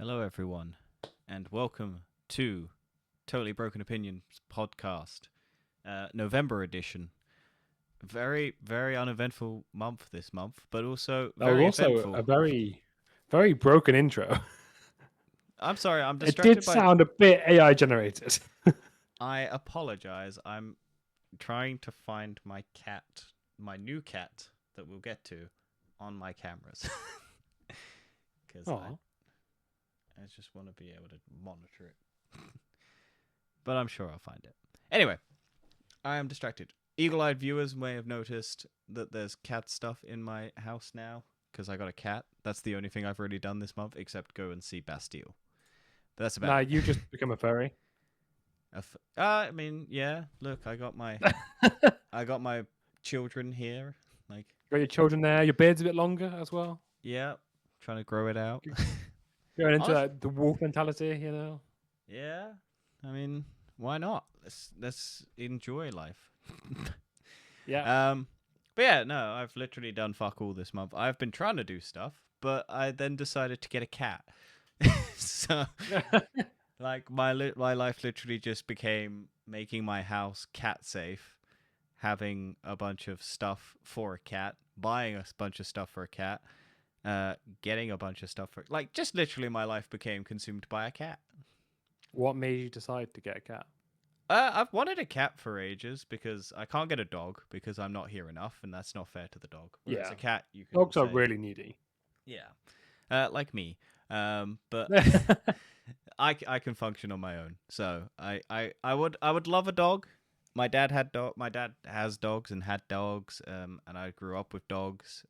Hello, everyone, and welcome to Totally Broken Opinions podcast, November edition. Very, very uneventful month this month, but also That was very also eventful. a very broken intro. I'm sorry, I'm It distracted did by. sound a bit AI generated. I apologize. I'm trying to find my cat, my new cat that we'll get to, on my cameras. Because I just want to be able to monitor it. But I'm sure I'll find it. Anyway, I am distracted. Eagle-eyed viewers may have noticed that there's cat stuff in my house now because I got a cat. That's the only thing I've really done this month, except go and see Bastille. But that's about Nah, it. you just become a furry. I mean, yeah. Look, I got my children here. Like, Got your children there. Your beard's a bit longer as well. yeah, trying to grow it out. Going into Honest- the wolf mentality. Yeah, I mean, why not? Let's enjoy life. Yeah. But yeah, no, I've literally done fuck all this month. I've been trying to do stuff, but I then decided to get a cat. So, like, my life literally just became making my house cat safe, having a bunch of stuff for a cat, buying a bunch of stuff for a cat, getting a bunch of stuff for like just literally my life became consumed by a cat. What made you decide to get a cat? I've wanted a cat for ages because I can't get a dog because I'm not here enough, and that's not fair to the dog. Whereas Yeah. a cat, you can Dogs are say, really needy. yeah, like me. But I can function on my own. So I would love a dog. My dad has dogs and had dogs. And I grew up with dogs.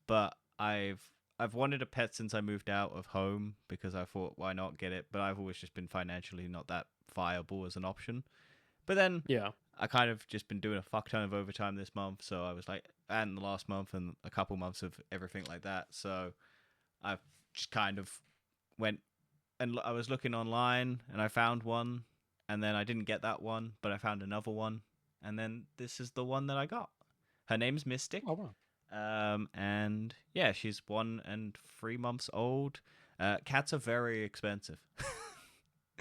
But I've wanted a pet since I moved out of home because I thought why not get it. But I've always just been financially not that viable as an option. But then Yeah. I kind of just been doing a fuck ton of overtime this month, so I was like, and the last month and a couple months of everything like that. So I've just kind of went and I was looking online and I found one, and then I didn't get that one, but I found another one, and then this is the one that I got. Her name's Mystic. Oh wow. And yeah, she's 1 and 3 months old. Cats are very expensive.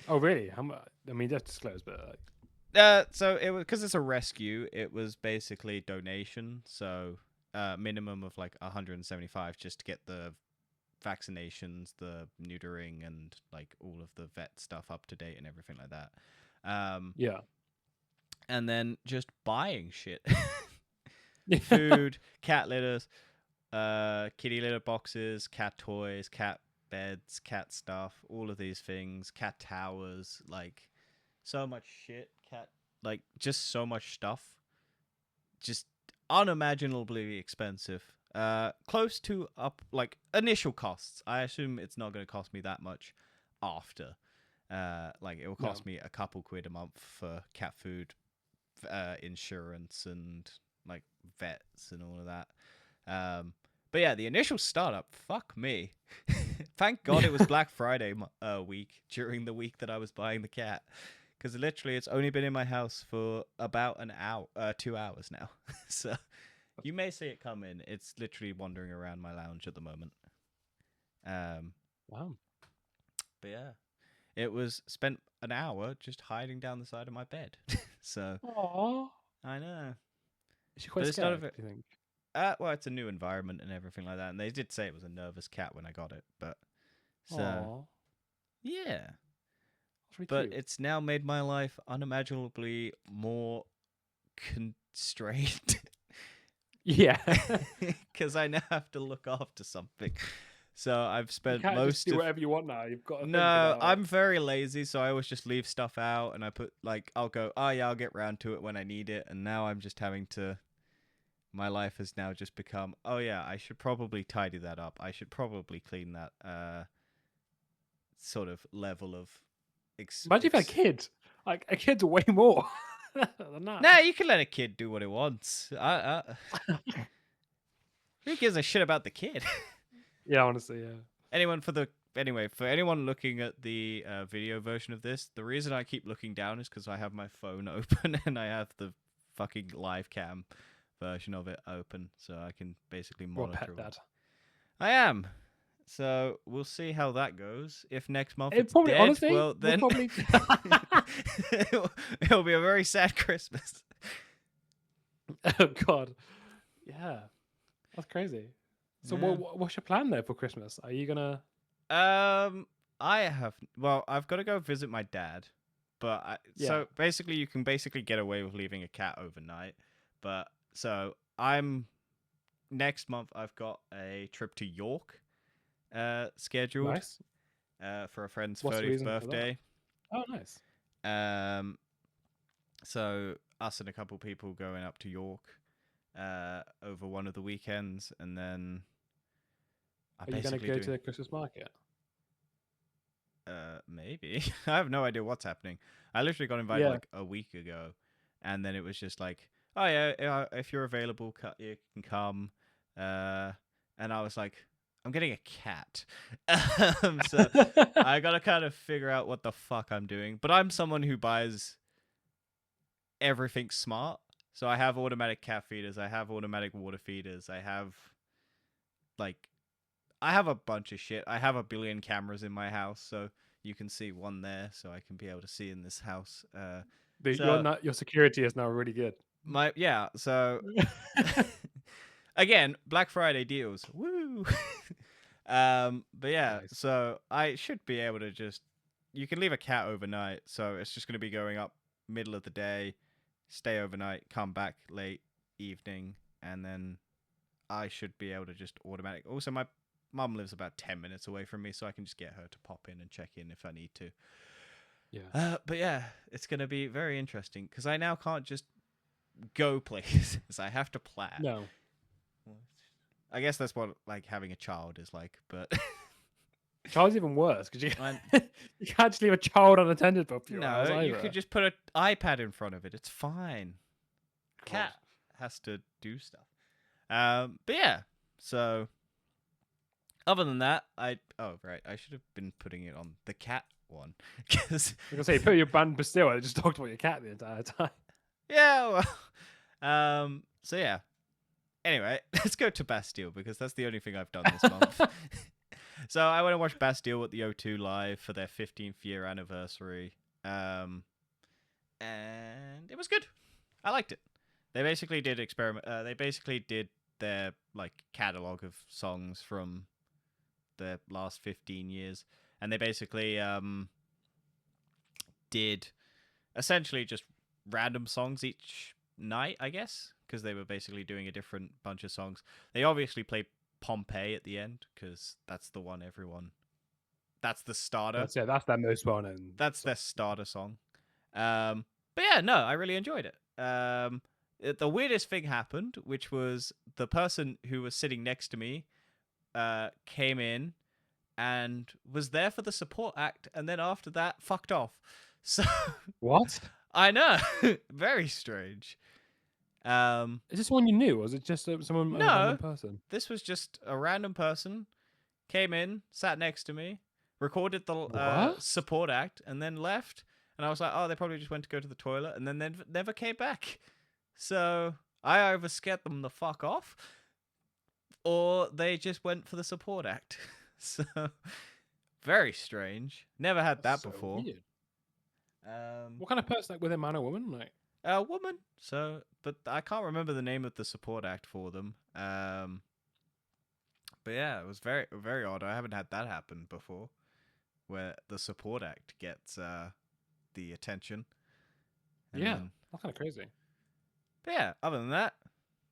Oh really? How much? I mean, that's disclosed, but So it was because it's a rescue. It was basically donation. So minimum of like 175 just to get the vaccinations, the neutering, and like all of the vet stuff up to date and everything like that. yeah. And then just buying shit, food, cat litters, kitty litter boxes, cat toys, cat beds, cat stuff, all of these things, cat towers, like so much shit, cat, like just so much stuff, just unimaginably expensive. Close to up like initial costs. I assume it's not going to cost me that much after. Like it will No. cost me a couple quid a month for cat food, insurance, and like vets and all of that. But yeah, the initial startup, fuck me. Thank God it was Black Friday week during the week that I was buying the cat. Because literally it's only been in my house for about an hour, 2 hours now. So you may see it come in. It's literally wandering around my lounge at the moment. Wow. But yeah, it was spent an hour just hiding down the side of my bed. So Aww. I know. Is she quite But it's not scared? a Do you think? well, it's a new environment and everything like that. And they did say it was a nervous cat when I got it. But so Aww. yeah. That's really But cute. it's now made my life unimaginably more constrained. Yeah. Because I now have to look after something. So I've You spent can't just most do of. whatever you want now. You've got to think No, about. I'm very lazy, so I always just leave stuff out, and I put like I'll go, oh yeah, I'll get round to it when I need it, and now I'm just having to. My life has now just become, oh yeah, I should probably tidy that up. I should probably clean that sort of level of. Imagine if you had kids. Like a kid's way more than that. Nah, you can let a kid do what he wants. Who gives a shit about the kid? Yeah, honestly, yeah. For anyone looking at the video version of this, the reason I keep looking down is because I have my phone open and I have the fucking live cam version of it open, so I can basically You're a monitor. pet dad. I am. So we'll see how that goes. If next month It it's probably, dead, honestly, well we'll then probably. it'll be a very sad Christmas. Oh God, yeah, that's crazy. So, Yeah. what's your plan there for Christmas? Are you gonna? I've got to go visit my dad, but Yeah, so basically you can basically get away with leaving a cat overnight. But so I'm next month I've got a trip to York, scheduled, nice. for a friend's What's the 30th reason for that? birthday. Oh, nice. Um, so us and a couple people going up to York, over one of the weekends, and then I Are you gonna basically go to doing the Christmas market? maybe I have no idea what's happening. I literally got invited Yeah. like a week ago, and then it was just like, oh yeah, if you're available, you can come. Uh, and I was like, I'm getting a cat, so I gotta kind of figure out what the fuck I'm doing. But I'm someone who buys everything smart. So I have automatic cat feeders, I have automatic water feeders, like I have a bunch of shit. I have a billion cameras in my house, so you can see one there, so I can be able to see in this house. So Your security is now really good. so again, Black Friday deals. Woo. But yeah, Nice. so I should be able to just you can leave a cat overnight, so it's just going to be going up middle of the day, stay overnight, come back late evening, and then I should be able to just automatic. Also, my mum lives about 10 minutes away from me, so I can just get her to pop in and check in if I need to. Yeah. But yeah, it's going to be very interesting because I now can't just go places. I have to plan. No. I guess that's what like having a child is like, but Child's even worse because I'm, you can't just leave a child unattended for a few hours no, you either. could just put an iPad in front of it. It's fine. God. Cat has to do stuff. But yeah, so other than that, I should have been putting it on the cat one because I was gonna say, put your band Bastille and just talked about your cat the entire time. yeah, well, so yeah. Anyway, let's go to Bastille because that's the only thing I've done this month. So I went and watched Bastille at the O2 Live for their 15th year anniversary, and it was good. I liked it. They basically did experiment. They basically did their like catalog of songs from the last 15 years, and they basically did essentially just random songs each night, I guess, because they were basically doing a different bunch of songs. They obviously played Pompeii at the end because that's the one everyone. That's the starter. That's their most well known. That's their starter song. But yeah, no, I really enjoyed it. The weirdest thing happened, which was the person who was sitting next to me came in and was there for the support act, and then after that, fucked off. So What? I know, very strange. Is this one you knew, or was it just someone a No. random person? This was just a random person came in, sat next to me, recorded the What? support act, and then left. And I was like, oh, they probably just went to go to the toilet, and then they never came back. So I either scared them the fuck off, or they just went for the support act. So very strange. Never had that That's so before. weird. What kind of person? Like, with a man or woman? Like A woman. So, but I can't remember the name of the support act for them. But yeah, it was very, very odd. I haven't had that happen before, where the support act gets the attention. And yeah, then- that's kind of crazy. but yeah, other than that,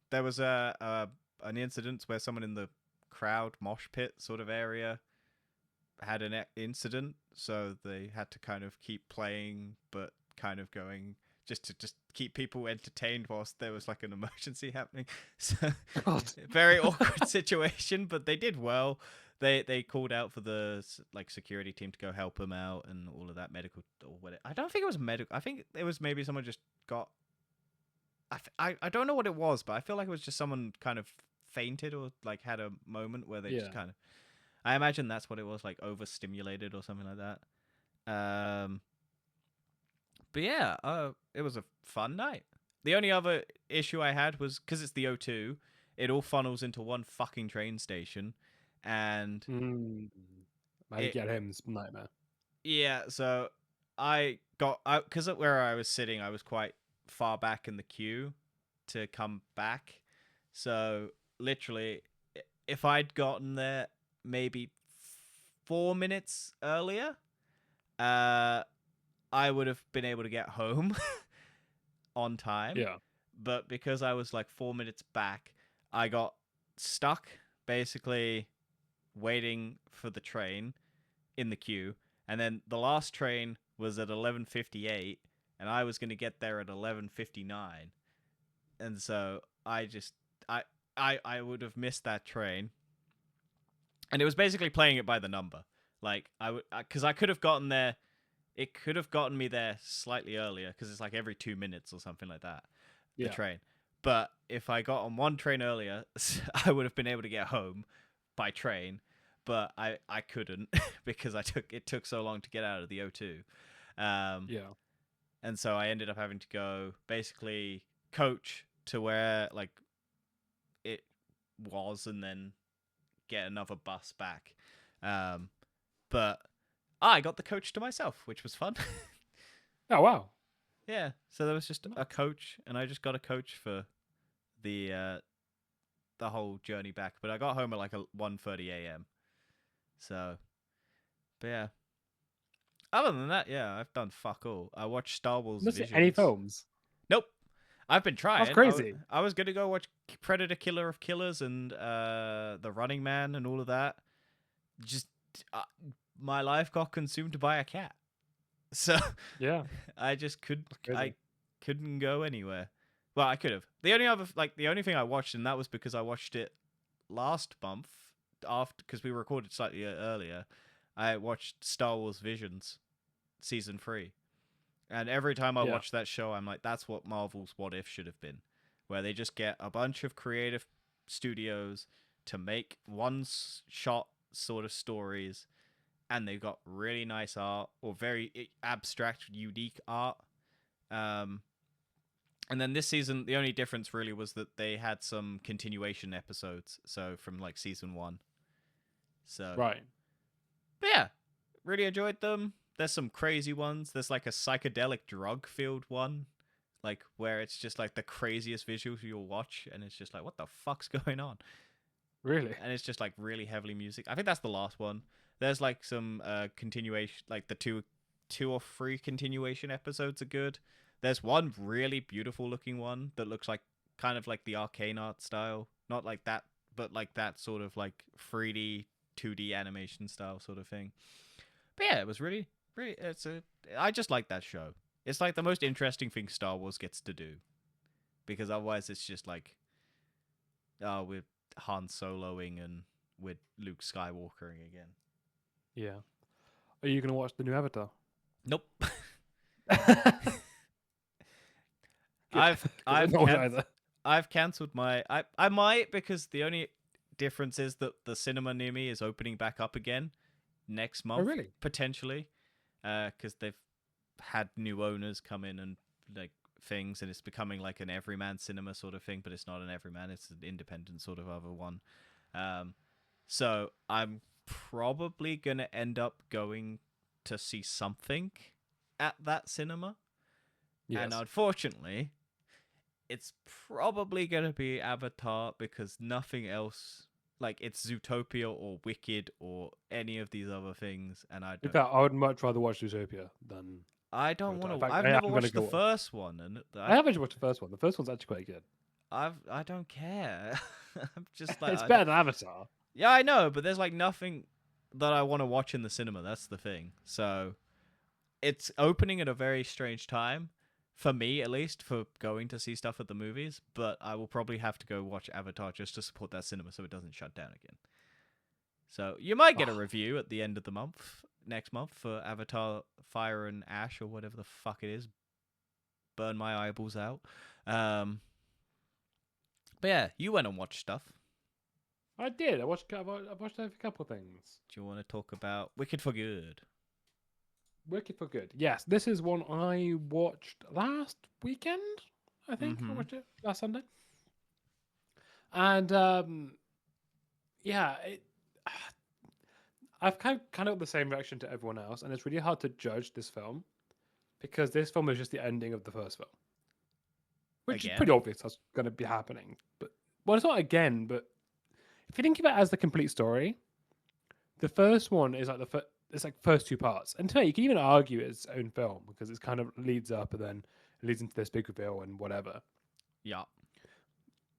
there was an incident where someone in the crowd mosh pit sort of area had an incident, so they had to kind of keep playing, but kind of going just to keep people entertained whilst there was like an emergency happening. So God. very awkward situation, but they did well. They called out for the like security team to go help them out and all of that medical or whatever. I don't think it was medical. I think it was maybe someone just got. I don't know what it was, but I feel like it was just someone kind of fainted or like had a moment where they just kind of. I imagine that's what it was, like overstimulated or something like that. But yeah, it was a fun night. The only other issue I had was because it's the O2, it all funnels into one fucking train station, and Mm. How do you it get home? It's a nightmare. yeah. So I got out because where I was sitting, I was quite far back in the queue to come back. So literally, if I'd gotten there maybe 4 minutes earlier, uh, I would have been able to get home on time. Yeah. But because I was like 4 minutes back, I got stuck basically waiting for the train in the queue. And then the last train was at 11:58 and I was going to get there at 11:59. And so I I would have missed that train. And it was basically playing it by the number. Like I would cuz I could have gotten there, it could have gotten me there slightly earlier because it's like every 2 minutes or something like that, the Yeah. train. But if I got on one train earlier, I would have been able to get home by train, but I couldn't because it took so long to get out of the O2. Yeah. And so I ended up having to go basically coach to where like it was and then get another bus back. But I got the coach to myself, which was fun. Oh wow. Yeah, so there was just a Nice. coach, and I just got a coach for the whole journey back. But I got home at like 1:30 a.m. So, but yeah. Other than that, yeah, I've done fuck all. I watched Star Wars Not seen any Visions. films. Nope, I've been That's trying. crazy. I was gonna go watch Predator, Killer of Killers, and The Running Man, and all of that. Just my life got consumed by a cat, so Yeah. I just That's crazy. couldn't go anywhere. Well, I could have. The only thing I watched, and that was because I watched it last month after because we recorded slightly earlier. I watched Star Wars Visions season 3, and every time I Yeah. watch that show, I'm like, that's what Marvel's What If should have been, where they just get a bunch of creative studios to make one shot sort of stories, and they've got really nice art or very abstract, unique art. Um, and then this season, the only difference really was that they had some continuation episodes, so from like season 1. So, Right. but yeah, really enjoyed them. There's some crazy ones. There's like a psychedelic drug filled one, like where it's just like the craziest visuals you'll watch, and it's just like, what the fuck's going on? Really. And it's just like really heavily music. I think that's the last one. There's like some continuation, like the two or three continuation episodes are good. There's one really beautiful looking one that looks like kind of like the arcane art style, not like that, but like that sort of like 3D 2D animation style sort of thing. But yeah, it was really I just like that show. It's like the most interesting thing Star Wars gets to do, because otherwise it's just like, oh, we're Han Soloing and with Luke Skywalkering again. Yeah. Are you gonna watch the new Avatar? Nope. Good. I've 'Cause I'm I've not can- either. I've cancelled my I might, because the only difference is that the cinema near me is opening back up again next Oh month, really? potentially, because they've had new owners come in and like things, and it's becoming like an everyman cinema sort of thing, but it's not an everyman, it's an independent sort of other one. So I'm probably gonna end up going to see something at that cinema, and Yes. unfortunately it's probably gonna be Avatar, because nothing else, like it's Zootopia or Wicked or any of these other things, and In fact, I would much rather watch Zootopia than I don't Avatar. want In to. fact, I've I am never going to watched the go watch. first one, and I have actually watched the first one. The first one's actually quite good. I don't care. I'm just like, It's better than Avatar. yeah, I know, but there's like nothing that I want to watch in the cinema. That's the thing. So it's opening at a very strange time for me, at least, for going to see stuff at the movies. But I will probably have to go watch Avatar just to support that cinema, so it doesn't shut down again. So you might get a Oh, review at the end of the month, next month, for Avatar Fire and Ash, or whatever the fuck it is. Burn my eyeballs out. But yeah, you went and watched stuff. I did. I watched a couple of things. Do you want to talk about Wicked for Good? Wicked for Good. Yes, this is one I watched last weekend. I think I Mhm. watched it last Sunday. And yeah, I've kind of the same reaction to everyone else, and it's really hard to judge this film because this film is just the ending of the first film, which is Again? pretty obvious that's going to be happening. But well, it's not again. But if you think of it as the complete story, the first one is like it's like first two parts, and to me, you can even argue it's its own film because it's kind of leads up and then it leads into this big reveal and whatever. Yeah.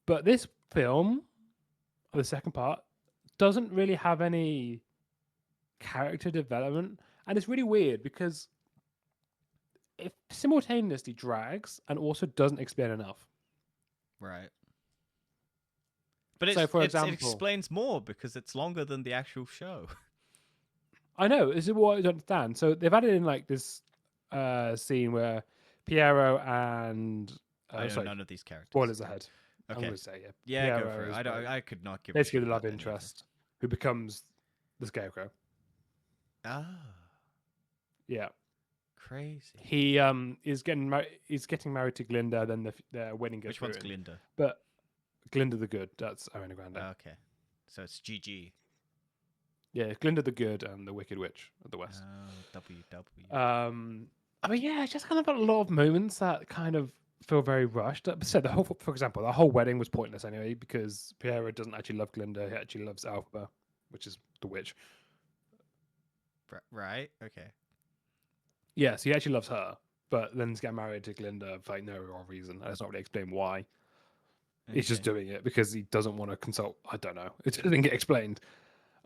But this film, the second part, doesn't really have any character development, and it's really weird because it simultaneously drags and also doesn't explain enough. Right. But So, for it example, explains more because it's longer than the actual show. I know this is what I don't understand. So they've added in like this scene where Piero and I know sorry, none of these characters. spoilers ahead. I'm Okay. going to say Yeah, Piero go for it. is I could not give basically a shit the love about any of them. interest who becomes the Scarecrow. Ah, Yeah, crazy. he is getting he's getting married to Glinda. Then their wedding gets Which one's ruined. Glinda? But Glinda the Good. That's Ariana Grande. Okay. So it's GG. Yeah, Glinda the Good and the Wicked Witch of the West. Oh, WW. I mean, yeah, it's just kind of got a lot of moments that kind of feel very rushed. So the whole, for example, the whole wedding was pointless anyway because Piero doesn't actually love Glinda; he actually loves Alpha, which is the witch. Right? Okay. Yeah, so he actually loves her, but then he's getting married to Glinda for like no real reason. And it's not really explained why. He's just doing it because he doesn't want to consult. I don't know. It doesn't get explained.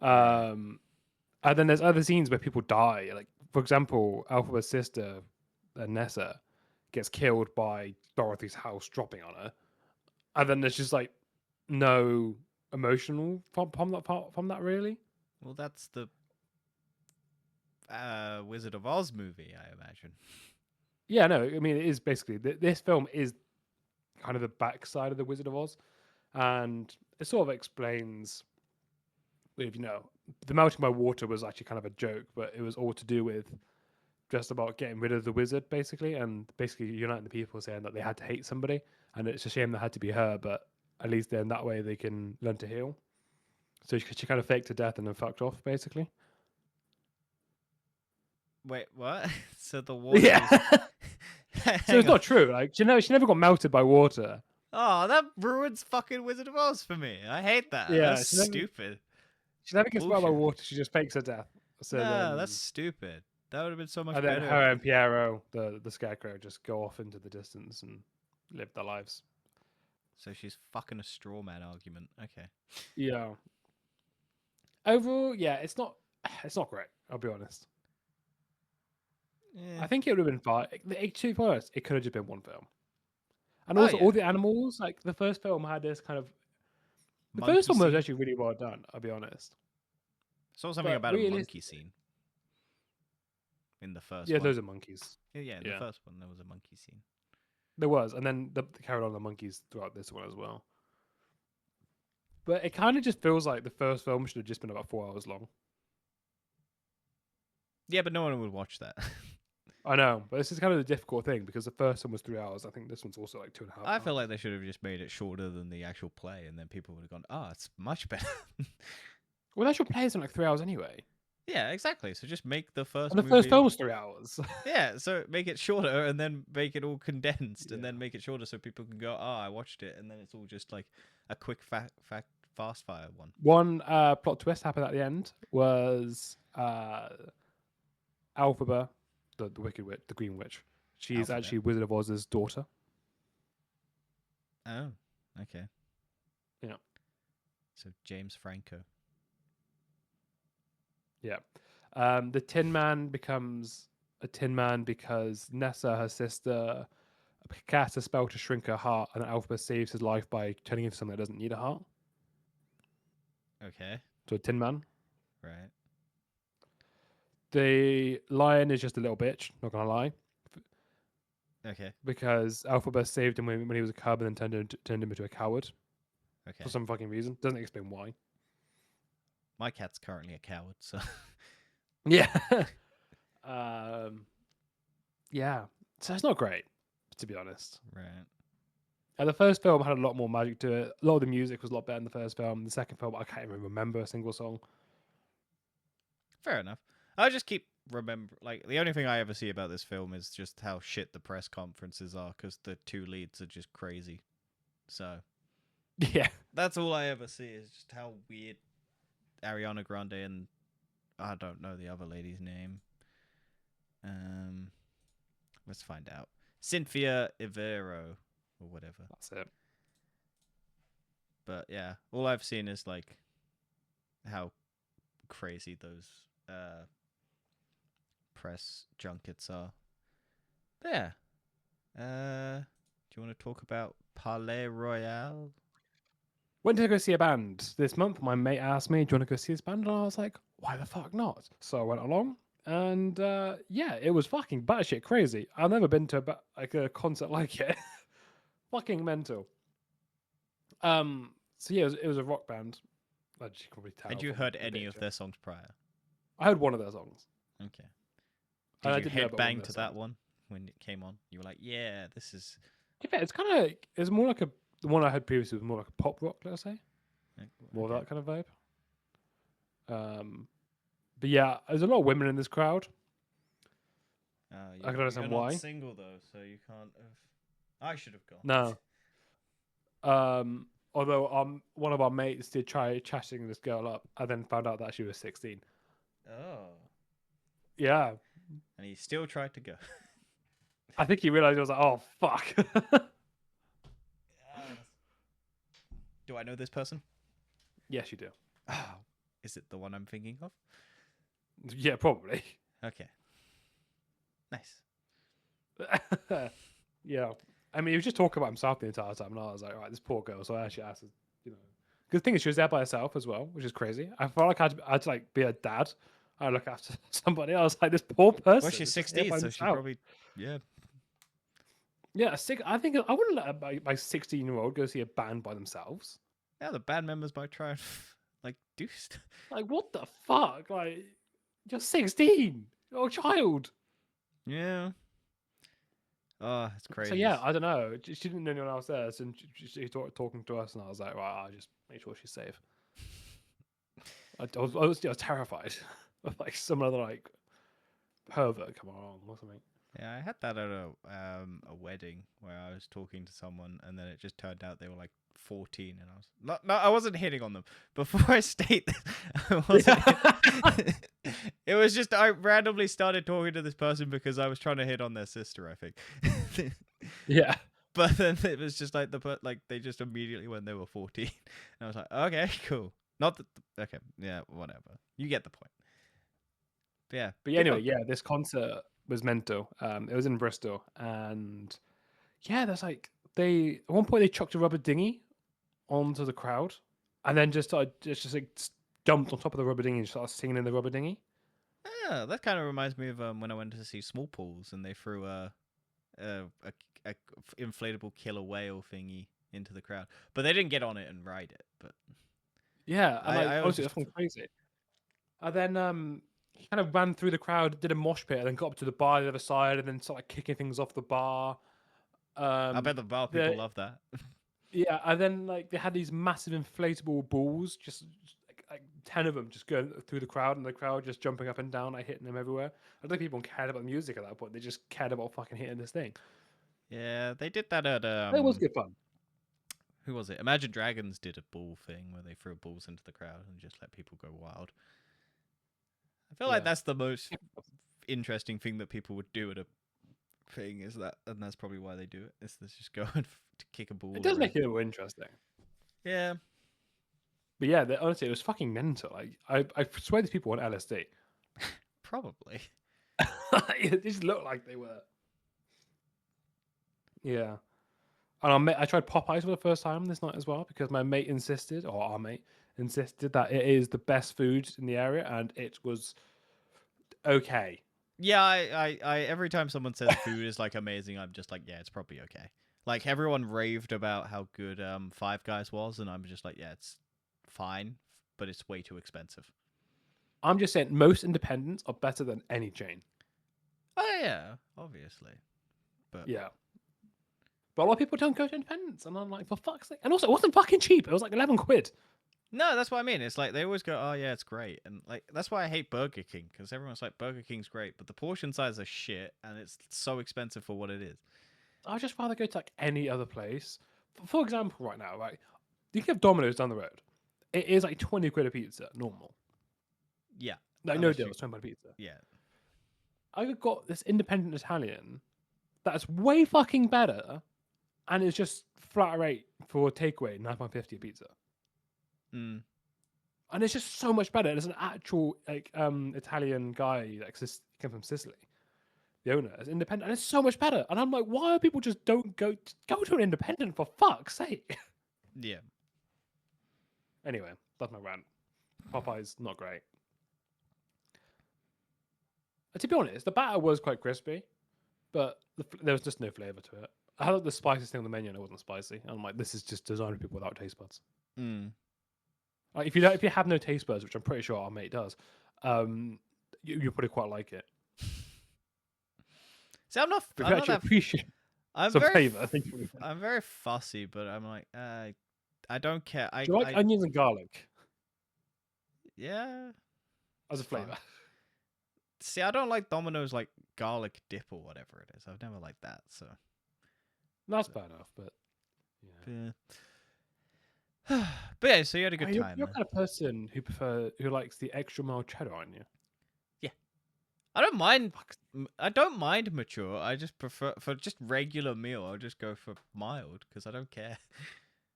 And then there's other scenes where people die. Like, for example, Alpha's sister, Nessa, gets killed by Dorothy's house dropping on her. And then there's just like no emotional from that really. Well, that's the Wizard of Oz movie, I imagine. Yeah, no, I mean, it is basically, this film is kind of the backside of the Wizard of Oz. And it sort of explains, if you know, the melting by water was actually kind of a joke, but it was all to do with just about getting rid of the wizard, basically, and basically uniting the people, saying that they had to hate somebody, and it's a shame that had to be her, but at least then that way they can learn to heal. So she kind of faked to death and then fucked off, basically. Wait, what? So the water. Yeah. So it's Hang not true. Like she never got melted by water. Oh, that ruins fucking Wizard of Oz for me. I hate that. Yeah, That's she never- stupid. She never gets melted by Bullshit. water. She just fakes her death. So No, then, that's stupid. That would have been so much and then better. her and Piero, the scarecrow, just go off into the distance and live their lives. So she's fucking a straw man argument. Okay. Yeah. Overall, yeah, it's not great. I'll be honest. Yeah. I think it would have been fine. To be honest, it could have just been one film. And Oh, also, yeah. all the animals, like the first film had this kind of. The Monkey first one was scene? actually really well done. I'll be honest. Saw something but about a monkey realistically- scene in the first Yeah, one. those are monkeys. Yeah, in yeah. the first one there was a monkey scene. There was, and then they carried on the monkeys throughout this one as well. But it kind of just feels like the first film should have just been about 4 hours long. Yeah, but no one would watch that. I know, but this is kind of the difficult thing because the first one was 3 hours. I think this one's also like 2.5 I hours. feel like they should have just made it shorter than the actual play, and then people would have gone, "Ah, it's much better." Well, the actual play is in like 3 hours anyway. Yeah, exactly. So just make the first. And the movie... first film was 3 hours. Yeah, so make it shorter and then make it all condensed, and then make it shorter so people can go, "Oh, I watched it," and then it's all just like a quick fast fire one. One plot twist happened at the end was Alphaba, the Wicked Witch, the Green Witch. She's Alphabet. actually Wizard of Oz's daughter. Oh, okay. Yeah. So James Franco. Yeah. The Tin Man becomes a Tin Man because Nessa, her sister, casts a spell to shrink her heart, and Alphaba saves his life by turning into something that doesn't need a heart. Okay. So a Tin Man. Right. The lion is just a little bitch, not gonna lie, Okay. because Alphaba saved him when he was a cub and then turned him into a coward Okay. for some fucking reason. Doesn't explain why. My cat's currently a coward, so Yeah. Yeah. So it's not great, to be honest. right. The first film had a lot more magic to it. A lot of the music was a lot better in the first film. The second film, I can't even remember a single song. Fair enough. I just keep remember like the only thing I ever see about this film is just how shit the press conferences are because the two leads are just crazy. So Yeah. that's all I ever see is just how weird Ariana Grande and I don't know the other lady's name. Let's find out. Cynthia Ivero or whatever. That's it. But yeah, all I've seen is like how crazy those press junkets are. But yeah. Do you want to talk about Palais Royale? Went to go see a band this month. My mate asked me, "Do you want to go see this band?" And I was like, "Why the fuck not?" So I went along, and yeah, it was fucking batshit crazy. I've never been to a concert like it. Fucking mental. So yeah, it was a rock band. As you can probably tell. Had you from heard the any of picture. their songs prior? I heard one of their songs. Okay. And I Did you didn't know about one of headbang their to that songs. one when it came on? You were like, yeah, this is. To be fair, it's kind of it's more like the one I had previously was more like a pop rock, let's say, more of Okay. that kind of vibe. But yeah, there's a lot of women in this crowd. I can understand you're why. not single though, so you can't have. I should have gone. No. Although one of our mates did try chatting this girl up, and then found out that she was 16. Oh. Yeah, And he still tried to go. I think he realized he was like, "Oh fuck." Do I know this person? Yes, you do. Oh, is it the one I'm thinking of? Yeah, probably. Okay. Nice. Yeah, I mean, he was just talking about himself the entire time, and I was like, "All right, this poor girl." So I actually asked her, you know, because the thing is, she was there by herself as well, which is crazy. I felt like I had to like be a dad. I look after somebody. I was like, this poor person. Well, she's is just here 16, by so she himself. probably. Yeah. Yeah, I think I wouldn't let my 16-year-old go see a band by themselves. Yeah, the band members might try and like do stuff. Like, what the fuck? Like, you're 16. You're a child. Yeah. Oh, it's crazy. So yeah, I don't know. She didn't know anyone else there, so she talking to us, and I was like, right, I'll just make sure she's safe. I was terrified of like some other like pervert come along or something. Yeah, I had that at a wedding where I was talking to someone, and then it just turned out they were like 14, and I was no, I wasn't hitting on them. Before I state that, I wasn't. It was just I randomly started talking to this person because I was trying to hit on their sister, I think. Yeah. But then it was just like they just immediately when they were 14, and I was like, okay, cool. Not that. Okay, yeah, whatever. You get the point. But yeah. But anyway, yeah, this concert was mental. It was in Bristol, and yeah, there's like at one point they chucked a rubber dinghy onto the crowd, and then just jumped on top of the rubber dinghy and started singing in the rubber dinghy. Yeah, that kind of reminds me of when I went to see Small Pools and they threw a inflatable killer whale thingy into the crowd, but they didn't get on it and ride it. But Yeah, and I honestly, that's crazy. And then he kind of ran through the crowd, did a mosh pit, and then got up to the bar on the other side, and then started kicking things off the bar. I bet the bar people love that. Yeah, and then like they had these massive inflatable balls, just like 10 of them, just going through the crowd, and the crowd just jumping up and down, like hitting them everywhere. I don't think people cared about the music at that point; they just cared about fucking hitting this thing. Yeah, they did that at It was good fun. Who was it? Imagine Dragons did a ball thing where they threw balls into the crowd and just let people go wild. I feel like that's the most interesting thing that people would do at a thing, is that, and that's probably why they do it. Is this just go and to kick a ball? It does make it more interesting. Yeah, but yeah, honestly, it was fucking mental. Like I swear these people on LSD. probably. It just looked like they were. Yeah. And I tried Popeyes for the first time this night as well because my mate insisted, or our mate insisted, that it is the best food in the area, and it was okay. Yeah, I every time someone says food is like amazing, I'm just like, yeah, it's probably okay. Like everyone raved about how good Five Guys was, and I'm just like, yeah, it's fine, but it's way too expensive. I'm just saying most independents are better than any chain. Oh yeah, obviously. But yeah. But a lot of people don't go to independents, and I'm like, for fuck's sake. And also, it wasn't fucking cheap. It was like 11 quid. No, that's what I mean. It's like they always go, "Oh yeah, it's great," and like that's why I hate Burger King because everyone's like, "Burger King's great," but the portion size are shit, and it's so expensive for what it is. I'd just rather go to like any other place. For example, right now, right, you can have Domino's down the road. It is like 20 quid a pizza, normal. Yeah, Like no unless deal, you, it's 20 quid a pizza. yeah, I got this independent Italian that's way fucking better, and it's just flat rate for takeaway, £9.50 a pizza. mm. And it's just so much better. There's an actual like Italian guy that came from Sicily. The owner is independent, and it's so much better. And I'm like, why are people just don't go to an independent for fuck's sake? Yeah. Anyway, that's my rant. Popeye's not great. To be honest, the batter was quite crispy, but there was just no flavor to it. I had the spiciest thing on the menu, and it wasn't spicy. And I'm like, this is just designed for people without taste buds. Mm. Like, if you have no taste buds, which I'm pretty sure our mate does, you probably quite like it. See, I'm not. But I'm if you not actually that. appreciate I'm some very. flavor, I think you'll be fine. I'm very fussy, but I'm like, I don't care. Do you like onions and garlic Yeah. as a It's fine. flavor? See, I don't like Domino's like garlic dip or whatever it is. I've never liked that. So. That's fair enough, but yeah. But yeah, so you had a good You're time. the kind of person who likes the extra mild cheddar, aren't you? I don't mind. I don't mind mature. I just prefer for just regular meal. I'll just go for mild because I don't care.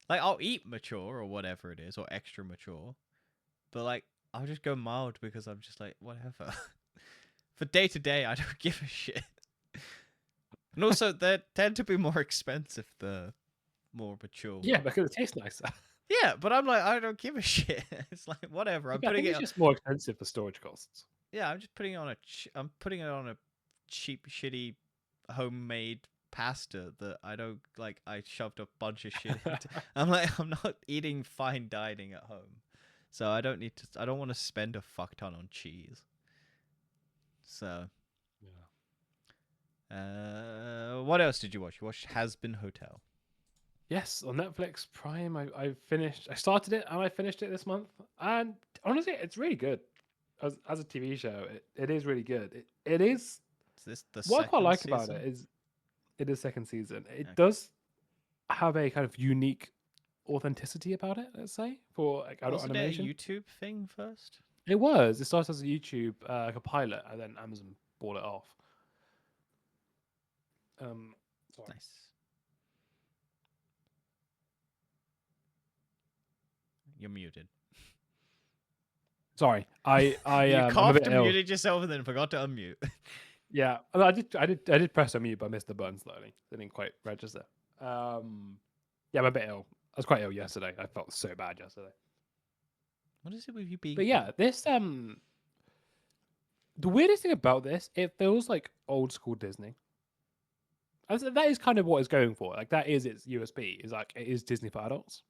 Like I'll eat mature or whatever it is or extra mature, but like I'll just go mild because I'm just like whatever. For day to day, I don't give a shit. And also, they tend to be more expensive the more mature. Yeah, because it tastes nicer. Yeah, but I'm like I don't give a shit. It's like whatever. I'm I putting think it. it's just more expensive for storage costs. Yeah, I'm just putting it on I'm putting it on a cheap, shitty, homemade pasta that I don't like. I shoved a bunch of shit into. I'm like, I'm not eating fine dining at home, so I don't need to. I don't want to spend a fuck ton on cheese. So, what else did you watch? You watched Has Been Hotel. Yes, on Netflix Prime. I finished. I started it and I finished it this month. And honestly, it's really good. As a TV show, it is really good. It is. Is this the What I quite second like season? about it is it is second season. It Okay. does have a kind of unique authenticity about it. Let's say for like adult Wasn't it a animation. YouTube thing first? It was. It started as a YouTube like a pilot, and then Amazon bought it off. Sorry. Nice. You're muted. Sorry, I You I'm a coughed bit and ill. muted yourself and then forgot to unmute. Yeah, I did press unmute, but I missed the button slowly. They didn't quite register. Yeah, I'm a bit ill. I was quite ill yesterday. I felt so bad yesterday. What is it with you being? But yeah, this the weirdest thing about this, it feels like old school Disney. That is kind of what it's going for. Like that is its USP. Is like it is Disney for adults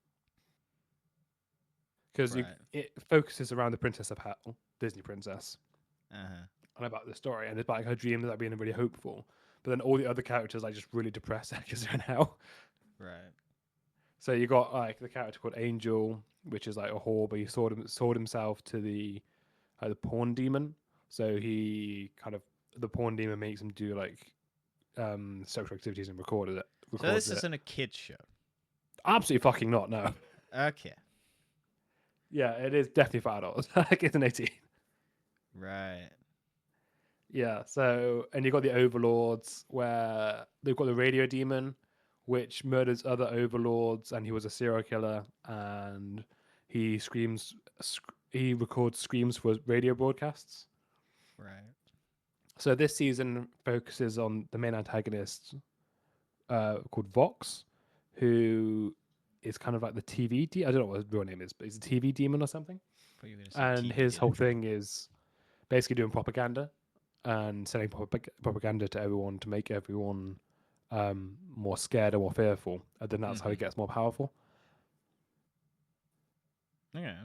because Right. it focuses around the Princess of Hell, Disney princess, Uh-huh. and about the story and about like, her dreams that being really hopeful. But then all the other characters like just really depressed because they're in hell. Right. So you got like the character called Angel, which is like a whore, but he sold himself to the porn demon. So he kind of the porn demon makes him do like sexual activities and records So this it. isn't a kids show. Absolutely fucking not. No. Okay. Yeah, it is definitely for adults. Like it's an 18. Right. Yeah. So and you got the overlords where they've got the radio demon, which murders other overlords, and he was a serial killer, and he records screams for radio broadcasts. Right. So this season focuses on the main antagonist called Vox, who is kind of like the TV I don't know what his real name is, but he's a TV demon or something. And his whole thing is basically doing propaganda and selling propaganda to everyone to make everyone more scared or more fearful, and then that's how he gets more powerful. Yeah.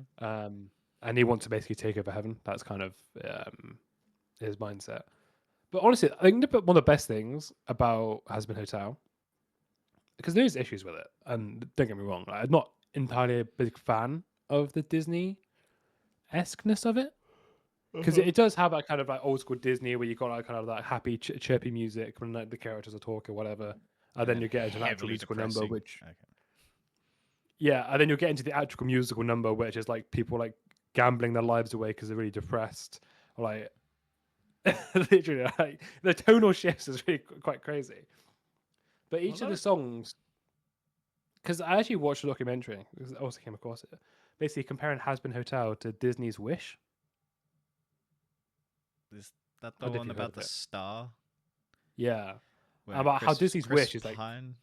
And he wants to basically take over heaven. That's kind of his mindset. But honestly, I think one of the best things about Has Been Hotel, because there's issues with it, and don't get me wrong, I'm not entirely a big fan of the Disney esqueness of it. Because it does have that kind of like old school Disney where you got like kind of that happy chirpy music when like the characters are talking, whatever. And then you get into an actual heavily musical number, depressing. which Okay. and then you'll get into the actual musical number, which is like people like gambling their lives away because they're really depressed, or like literally like the tonal shifts is really quite crazy. But each of the songs, because I actually watched a documentary, because I also came across it, basically comparing Hazbin Hotel to Disney's Wish. Is that the one about the star? Yeah. Where About how Disney's Chris Wish is like, Pine?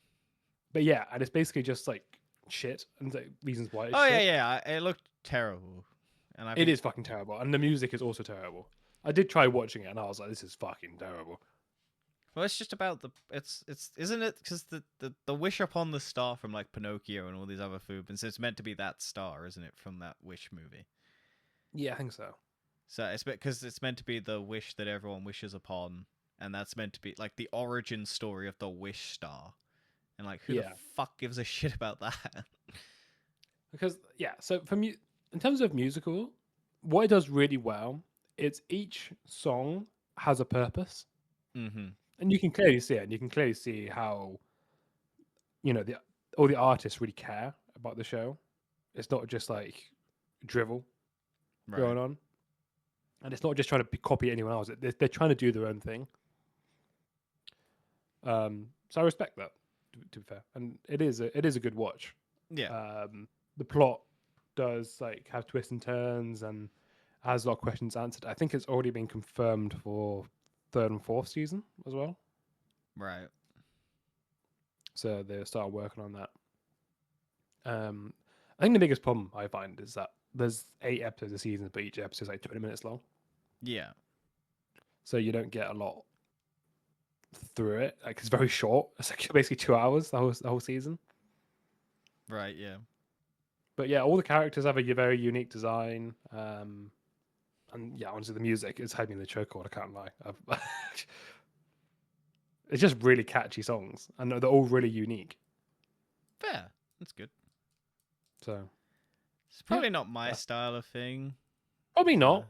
but yeah, and it's basically just like shit and like, reasons why it's Oh shit. yeah, it looked terrible, and It is fucking terrible, and the music is also terrible. I did try watching it, and I was like, this is fucking terrible. Well, it's just about it's isn't it? Because the wish upon the star from like Pinocchio and all these other Fubins, it's meant to be that star, isn't it, from that Wish movie? Yeah, I think so. So it's because it's meant to be the wish that everyone wishes upon, and that's meant to be like the origin story of the Wish star. And like, who the fuck gives a shit about that? Because so in terms of musical, what it does really well is each song has a purpose, and you can clearly see it. And you can clearly see how all the artists really care about the show. It's not just like drivel going on, and it's not just trying to copy anyone else. They're trying to do their own thing. So I respect that. To be fair, and it is a good watch. Yeah. The plot does like have twists and turns and has a lot of questions answered. I think it's already been confirmed for 3rd and 4th season as well. Right. So they started working on that. I think the biggest problem I find is that there's 8 episodes a season, but each episode is like 20 minutes long. Yeah. So you don't get a lot through it. Like it's very short. It's like basically 2 hours the whole season. Right. Yeah. But yeah, all the characters have a very unique design. And yeah, honestly, the music has had me in the chokehold. I can't lie. It's just really catchy songs, and they're all really unique. Fair. That's good. So it's probably not my style of thing. Probably not.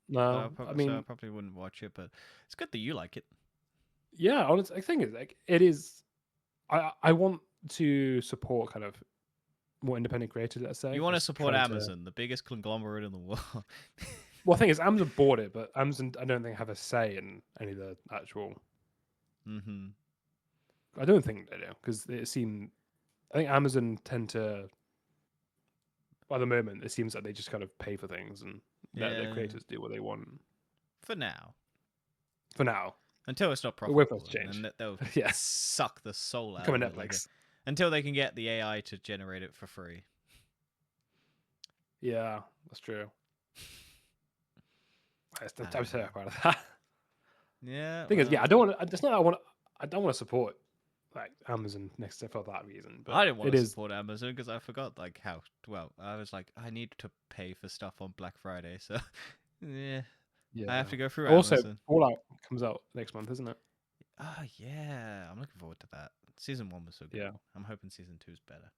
No, I mean, so I probably wouldn't watch it, but it's good that you like it. Yeah, honestly, I think it's like it is. I want to support kind of more independent creators. Let's say you want to support Amazon, the biggest conglomerate in the world. Well, the thing is, Amazon bought it, but Amazon, I don't think have a say in any of the actual. I don't think they do because it seemed. I think Amazon tend to. By the moment, it seems like they just kind of pay for things and let their creators do what they want. For now. Until it's not profitable. And they'll suck the soul out Come on of it. Netflix. Until they can get the AI to generate it for free. Yeah, that's true. I'm so proud of that. Yeah. Thing is, I don't want to. It's not. I don't want to support like Amazon next for that reason. But I didn't want to support Amazon because I forgot like how well I was like I need to pay for stuff on Black Friday, so yeah. I have to go through also, Amazon. Fallout comes out next month, isn't it? Oh yeah, I'm looking forward to that. Season 1 was so good. Yeah. I'm hoping season 2 is better,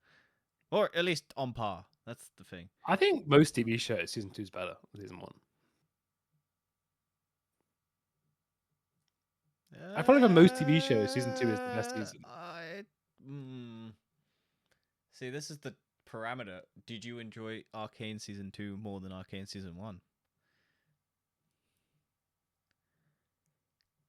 or at least on par. That's the thing. I think most TV shows season 2 is better than season 1. I feel like for most TV shows, season 2 is the best season. See, this is the parameter. Did you enjoy Arcane season 2 more than Arcane season 1?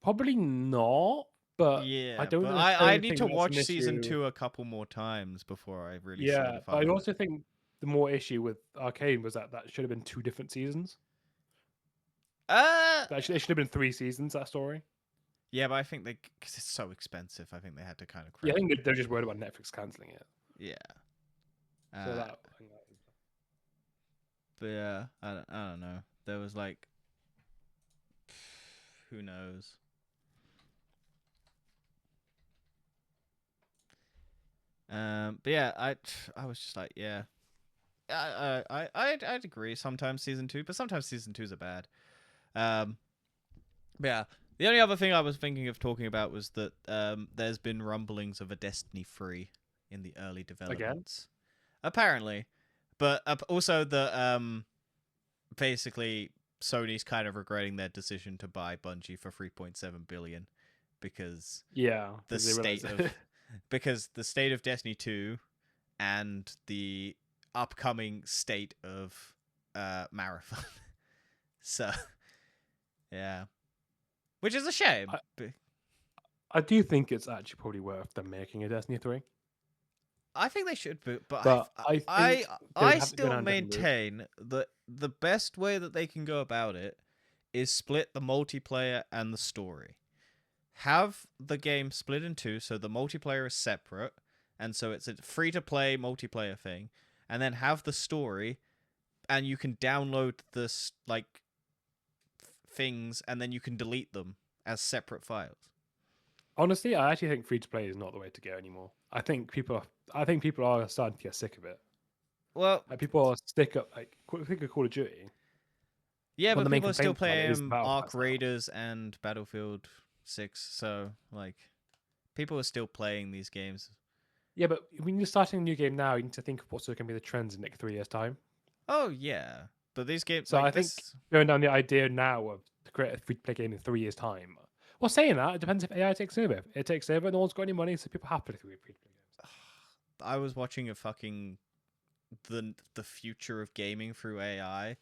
Probably not, but yeah, I don't. I need to watch season 2 a couple more times before I really. Yeah, but I also think the more issue with Arcane was that should have been 2 different seasons. Actually, it should have been 3 seasons. That story. Yeah, but I think because it's so expensive, I think they had to kind of. Yeah, I think they're just worried about Netflix canceling it. Yeah. So that. But yeah, I don't know. There was like, who knows. But yeah, I was just like, yeah, I'd agree. Sometimes season 2, but sometimes season 2s are bad. But yeah, the only other thing I was thinking of talking about was that there's been rumblings of a Destiny 3 in the early developments. Apparently, But also the basically Sony's kind of regretting their decision to buy Bungie for 3.7 billion because Yeah, the because they realize. the state of Destiny 2 and the upcoming state of Marathon. So, yeah. Which is a shame. I do think it's actually probably worth them making a Destiny 3. I think they should be, but But I think they'd I have to go still down a different route. maintain that the best way that they can go about it is split the multiplayer and the story. Have the game split in two, so the multiplayer is separate, and so it's a free-to-play multiplayer thing, and then have the story, and you can download this like things, and then you can delete them as separate files. Honestly, I actually think free to play is not the way to go anymore. I think people are starting to get sick of it. Well, Like, people are stick up like think of Call of Duty. yeah, One of but the main people are still complaints about it is the playing battle Ark pass now. Raiders and Battlefield 6, so like people are still playing these games. Yeah, but when you're starting a new game now, you need to think of what's going to be the trends in like 3 years' time. Oh yeah, but these games So like I think this. going down the idea now of to create a free to play game in 3 years' time. Well, saying that, it depends if AI takes over. If it takes over, no one's got any money, so people have to play free to play games. I was watching a fucking the future of gaming through AI,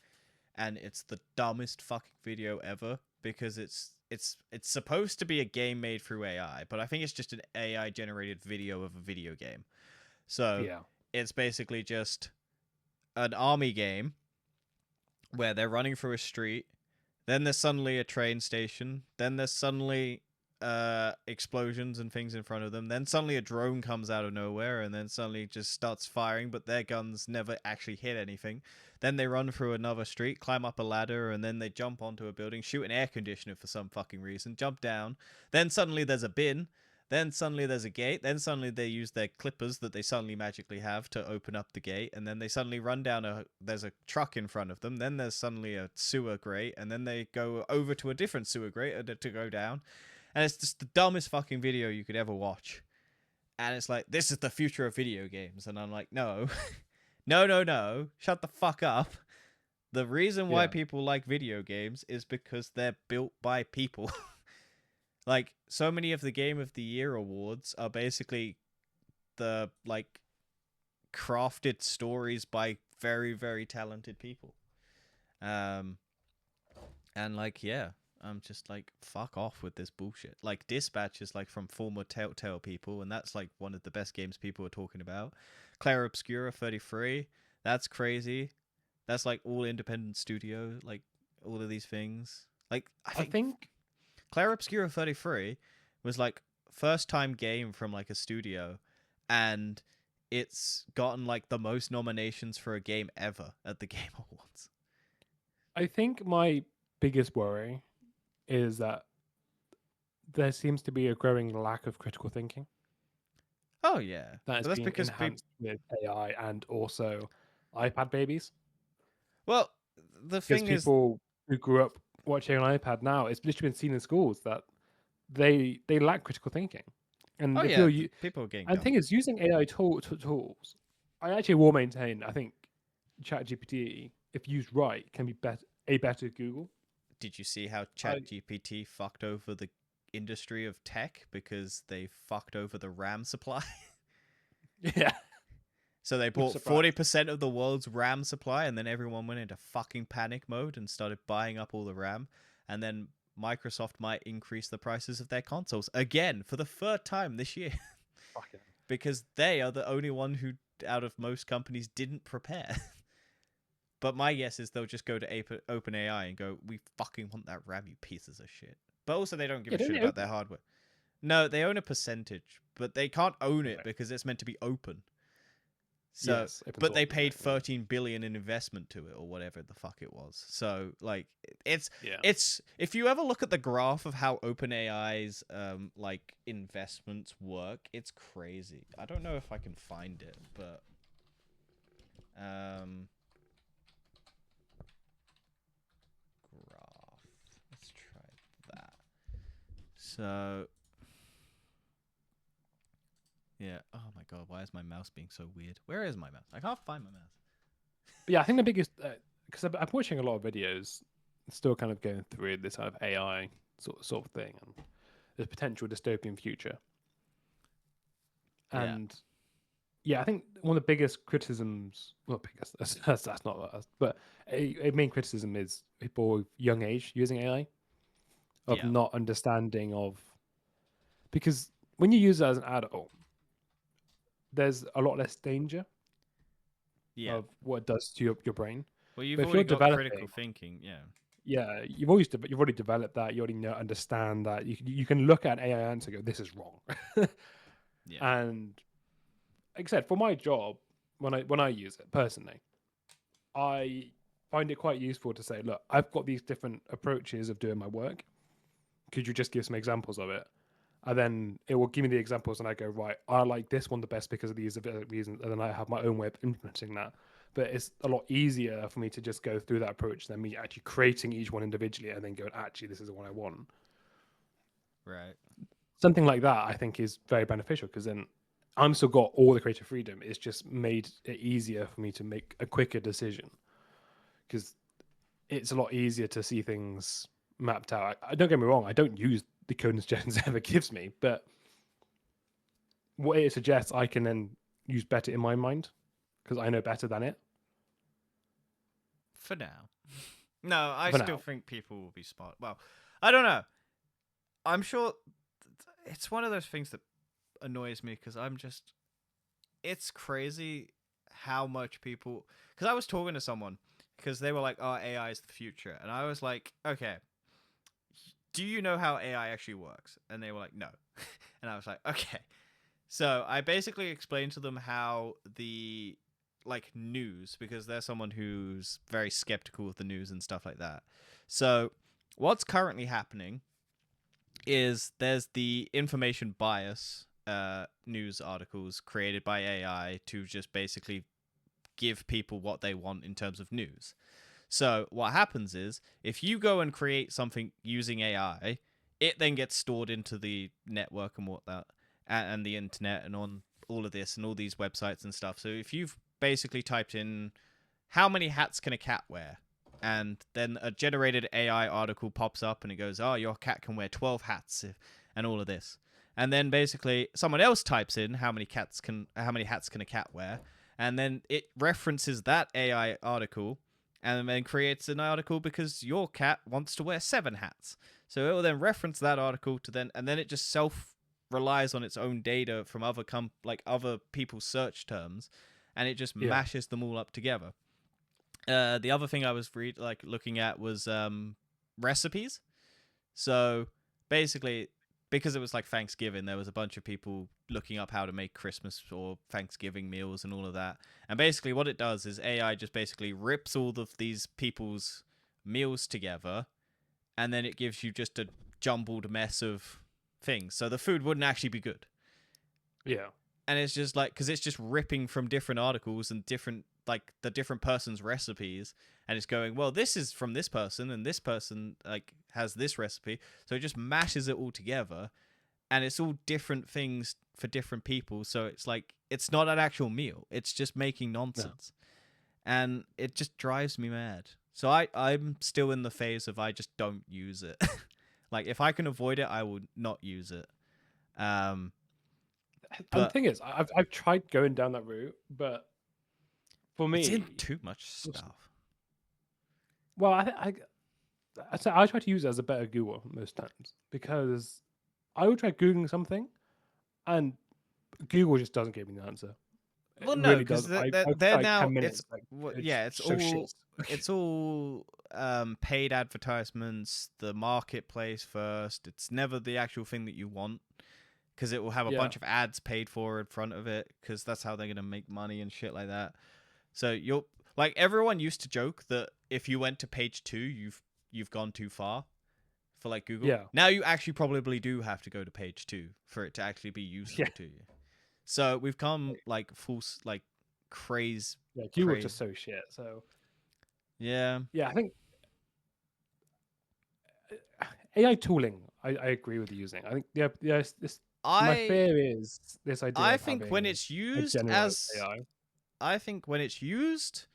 and it's the dumbest fucking video ever because it's supposed to be a game made through AI, but I think it's just an AI generated video of a video game. So Yeah. it's basically just an army game where they're running through a street, then there's suddenly a train station, then there's suddenly explosions and things in front of them, then suddenly a drone comes out of nowhere and then suddenly just starts firing, but their guns never actually hit anything. Then they run through another street, climb up a ladder, and then they jump onto a building, shoot an air conditioner for some fucking reason, jump down, then suddenly there's a bin, then suddenly there's a gate, then suddenly they use their clippers that they suddenly magically have to open up the gate, and then they suddenly run down there's a truck in front of them, then there's suddenly a sewer grate, and then they go over to a different sewer grate to go down. And it's just the dumbest fucking video you could ever watch. And it's like, this is the future of video games. And I'm like, no. No. Shut the fuck up. The reason why people like video games is because they're built by people. Like, so many of the Game of the Year awards are basically the, like, crafted stories by very, very talented people. And, like, yeah. I'm just like, fuck off with this bullshit. Like, Dispatch is like from former Telltale people, and that's like one of the best games people are talking about. Claire Obscura 33, that's crazy. That's like all independent studio, like all of these things. Like, I think Claire Obscura 33 was like first time game from like a studio, and it's gotten like the most nominations for a game ever at the Game Awards. I think my biggest worry is that there seems to be a growing lack of critical thinking. Oh yeah, That's being because enhanced with AI and also iPad babies. Well, the Because thing is, people who grew up watching an iPad now, it's literally been seen in schools that they lack critical thinking. And oh if yeah, you're people are getting and the dumb. thing is, using AI tools, I actually will maintain. I think ChatGPT, if used right, can be a better Google. Did you see how ChatGPT fucked over the industry of tech because they fucked over the RAM supply? Yeah. So they bought 40% of the world's RAM supply, and then everyone went into fucking panic mode and started buying up all the RAM. And then Microsoft might increase the prices of their consoles again for the third time this year. Because they are the only one who, out of most companies, didn't prepare. But my guess is they'll just go to OpenAI and go, we fucking want that RAM, you pieces of shit. But also they don't give a shit about their hardware. No, they own a percentage, but they can't own it because it's meant to be open. So, yes, but they paid 13 billion in investment to it, or whatever the fuck it was. So, like, it's if you ever look at the graph of how OpenAI's like investments work, it's crazy. I don't know if I can find it, but graph. Let's try that. So. Yeah. Oh my god, why is my mouse being so weird? Where is my mouse? I can't find my mouse. But yeah, I think the biggest because I'm watching a lot of videos, still kind of going through this kind of AI sort of thing and the potential dystopian future. Yeah. And yeah, I think one of the biggest criticisms, well, biggest that's not us, but a main criticism is people of young age using AI of Yeah. not understanding of because when you use it as an adult, there's a lot less danger Yeah. of what it does to your brain. Well, But you've if you're already got critical developing, thinking. Yeah. yeah, you've already developed that. You already understand that. You can look at an AI answer and go, "This is wrong." Yeah. And like I said, for my job, when I use it personally, I find it quite useful to say, "Look, I've got these different approaches of doing my work. Could you just give some examples of it?" And then it will give me the examples, and I go, "Right, I like this one the best because of these reasons," and then I have my own way of implementing that. But it's a lot easier for me to just go through that approach than me actually creating each one individually and then going, actually, this is the one I want. Right. Something like that, I think, is very beneficial because then I'm still got all the creative freedom. It's just made it easier for me to make a quicker decision because it's a lot easier to see things mapped out. I don't get me wrong, I don't use the code suggestions it ever gives me, but what it suggests, I can then use better in my mind because I know better than it For now. No, I for still now. think people will be smart. Well, I don't know. I'm sure it's one of those things that annoys me because I'm just. It's crazy how much people. Because I was talking to someone because they were like, "Oh, AI is the future," and I was like, "Okay, do you know how AI actually works?" And they were like, "No," and I was like, "Okay." So I basically explained to them how the like news, because they're someone who's very skeptical of the news and stuff like that. So what's currently happening is there's the information bias news articles created by AI to just basically give people what they want in terms of news. So what happens is if you go and create something using AI, it then gets stored into the network and whatnot, and the internet and on all of this and all these websites and stuff. So if you've basically typed in how many hats can a cat wear, and then a generated AI article pops up and it goes, "Oh, your cat can wear 12 hats," and all of this. And then basically someone else types in how many hats can a cat wear, and then it references that AI article and then creates an article because your cat wants to wear 7 hats. So it will then reference that article to then, and then it just self relies on its own data from other people's search terms, and it just Yeah. mashes them all up together. The other thing I was looking at was recipes. So basically, because it was like Thanksgiving, there was a bunch of people looking up how to make Christmas or Thanksgiving meals and all of that. And basically, what it does is AI just basically rips all of these people's meals together, and then it gives you just a jumbled mess of things. So the food wouldn't actually be good. Yeah. And it's just like, because it's just ripping from different articles and different, like the different person's recipes, and it's going, well, this is from this person and this person like has this recipe, so it just mashes it all together, and it's all different things for different people, so it's like it's not an actual meal, it's just making No. nonsense, and it just drives me mad. So I'm still in the phase of I just don't use it. Like if I can avoid it, I would not use it. um And the but thing is, I've tried going down that route, but for it's in me, too much stuff. well, I try to use it as a better Google most times because I will try googling something and Google just doesn't give me the answer. It Well, no, really because doesn't. I they're like now 10 minutes. Like it's yeah, so shit. it's all paid advertisements, the marketplace first. It's never the actual thing that you want because it will have a Yeah, bunch of ads paid for in front of it because that's how they're gonna make money and shit like that. So you'll like everyone used to joke that if you went to page 2, you've gone too far for like Google. yeah, Now you actually probably do have to go to page 2 for it to actually be yeah, useful to you. So we've come like full like craze yeah. Google's craze. just so shit. So Yeah. yeah, I think AI tooling. I agree with you using. I think yeah. This my I fear is this idea I of think when having it's a used generalized as AI. I think when it's used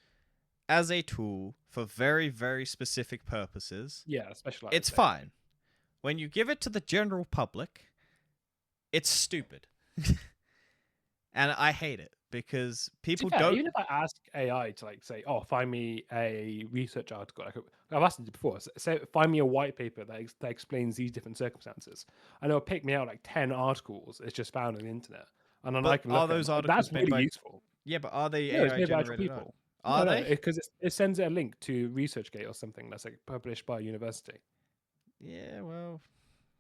as a tool for very, very specific purposes, Yeah, specialized. it's fine. When you give it to the general public, it's stupid. And I hate it because people don't. Even if I ask AI to like say, "Oh, find me a research article," like I've asked it before. Say, find me a white paper that explains these different circumstances, and it'll pick me out like 10 articles it's just found on the internet, and then I But can are look at those them. articles That's made really by? useful. Yeah, but are they No, it's AI made by actual generated? people. Are they? Because it sends it a link to ResearchGate or something that's like published by a university. Yeah, well,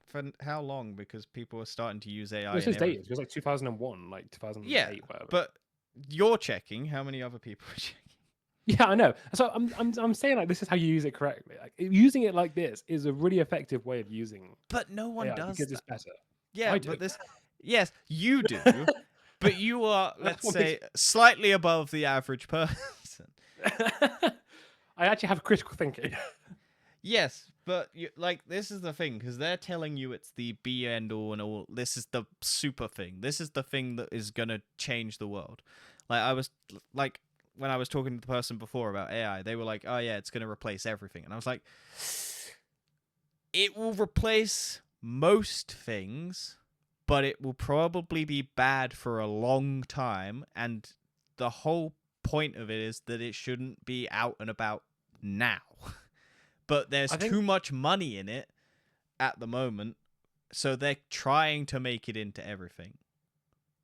for how long? Because people are starting to use AI. Well, it says in data. It was like 2001, like 2008, Yeah, whatever. but you're checking. How many other people are checking? Yeah, I know. So I'm saying like this is how you use it correctly. Like using it like this is a really effective way of using But no one AI does because that. it's better. Yeah, I do. but this. Yes, you do. But you are, let's what say, slightly above the average person. I actually have critical thinking. Yes, but like this is the thing because they're telling you it's the be end all and all. This is the super thing. This is the thing that is gonna change the world. Like I was like when I was talking to the person before about AI, they were like, "Oh yeah, it's gonna replace everything," and I was like, "It will replace most things, but it will probably be bad for a long time." And the whole point of it is that it shouldn't be out and about now. But there's too much money in it at the moment, so they're trying to make it into everything.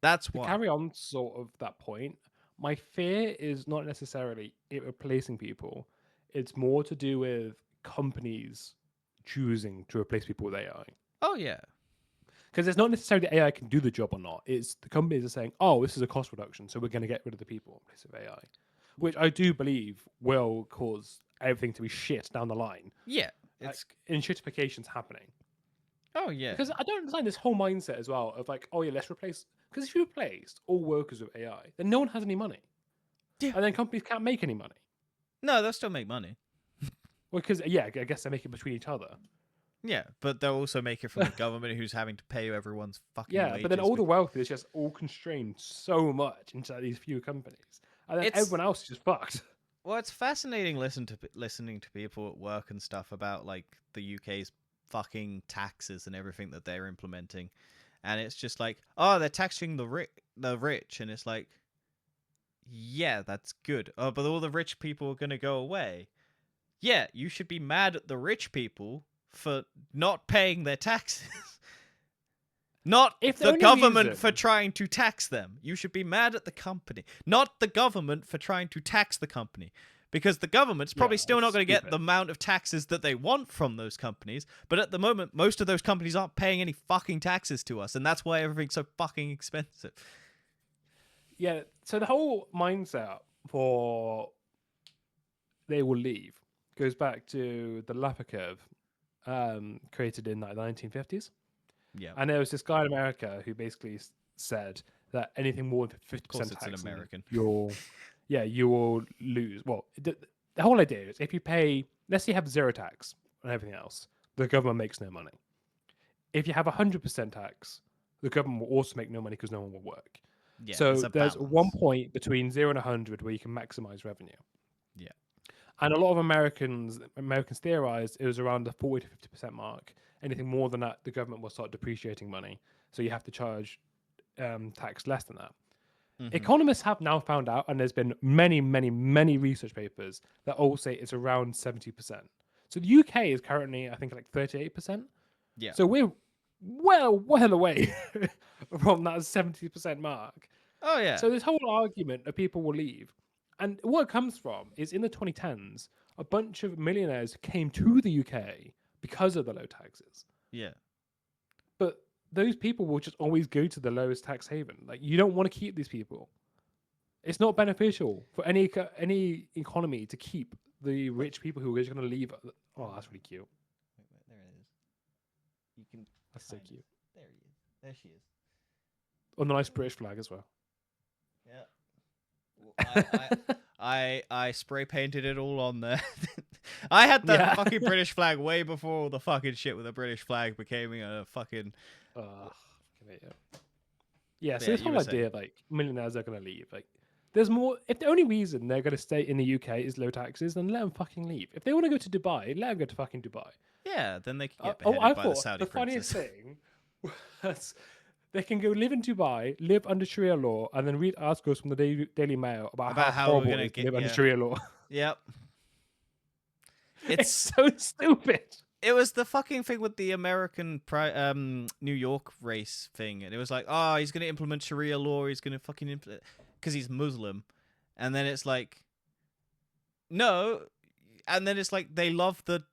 That's why. To carry on sort of that point, my fear is not necessarily it replacing people. It's more to do with companies choosing to replace people with AI. Oh yeah. Because it's not necessarily that AI can do the job or not. It's the companies are saying, "Oh, this is a cost reduction, so we're going to get rid of the people in place of AI," which I do believe will cause everything to be shit down the line. Yeah. It's shitification's happening. Oh yeah. Because I don't understand this whole mindset as well of like, oh yeah, let's replace. Because if you replaced all workers with AI, then no one has any money. Yeah. And then companies can't make any money. No, they'll still make money. Well, because yeah, I guess they make it between each other. Yeah, but they'll also make it from the government who's having to pay everyone's fucking wages. But then all the wealth is just all constrained so much into these few companies, and then everyone else is just fucked. Well, it's fascinating listening to people at work and stuff about like the UK's fucking taxes and everything that they're implementing, and it's just like, oh, they're taxing the rich, and it's like, yeah, that's good. Oh, but all the rich people are gonna go away. Yeah, you should be mad at the rich people for not paying their taxes. Not the government for trying to tax them. You should be mad at the company, not the government for trying to tax the company. Because the government's probably still not going to get the amount of taxes that they want from those companies. But at the moment, most of those companies aren't paying any fucking taxes to us. And that's why everything's so fucking expensive. Yeah, so the whole mindset for they will leave goes back to the Laffer curve created in like the 1950s. Yeah. And there was this guy in America who basically said that anything more than 50% Of course tax, it's an American. you will lose. Well, the whole idea is if you pay, let's say you have zero tax on everything else, the government makes no money. If you have 100% tax, the government will also make no money because no one will work. Yeah, so there's balance. one point between 0 and 100 where you can maximize revenue. Yeah. And a lot of Americans theorized it was around the 40 to 50% mark. Anything more than that, the government will start depreciating money. So you have to charge tax less than that. Mm-hmm. Economists have now found out, and there's been many, many, many research papers that all say it's around 70%. So the UK is currently, I think, like 38%. Yeah. So we're well away from that 70% mark. Oh, yeah. So this whole argument that people will leave, and what it comes from is in the 2010s, a bunch of millionaires came to the UK because of the low taxes. Yeah. But those people will just always go to the lowest tax haven. Like, you don't want to keep these people. It's not beneficial for any economy to keep the rich people who are just going to leave. Oh, that's really cute. Wait, there it is. You can. That's so cute. There he is. There she is. On the nice British flag as well. Yeah. I spray painted it all on there. I had that fucking British flag way before all the fucking shit with the British flag became a fucking. Yeah, so this whole idea of like millionaires are going to leave, like There's more. If the only reason they're going to stay in the UK is low taxes, then let them fucking leave. If they want to go to Dubai, let them go to fucking Dubai. Yeah, then they can get Oh, beheaded I by the thought Saudi the funniest princess. thing was they can go live in Dubai, live under Sharia law, and then read articles from the Daily Mail about how About how we're horrible it gonna is to get live under Sharia law. Yep. It's It's so stupid. it was the fucking thing with the American New York race thing, and it was like, oh, he's gonna implement Sharia law, he's gonna fucking implement because he's Muslim, and then it's like, no, and then it's like they love the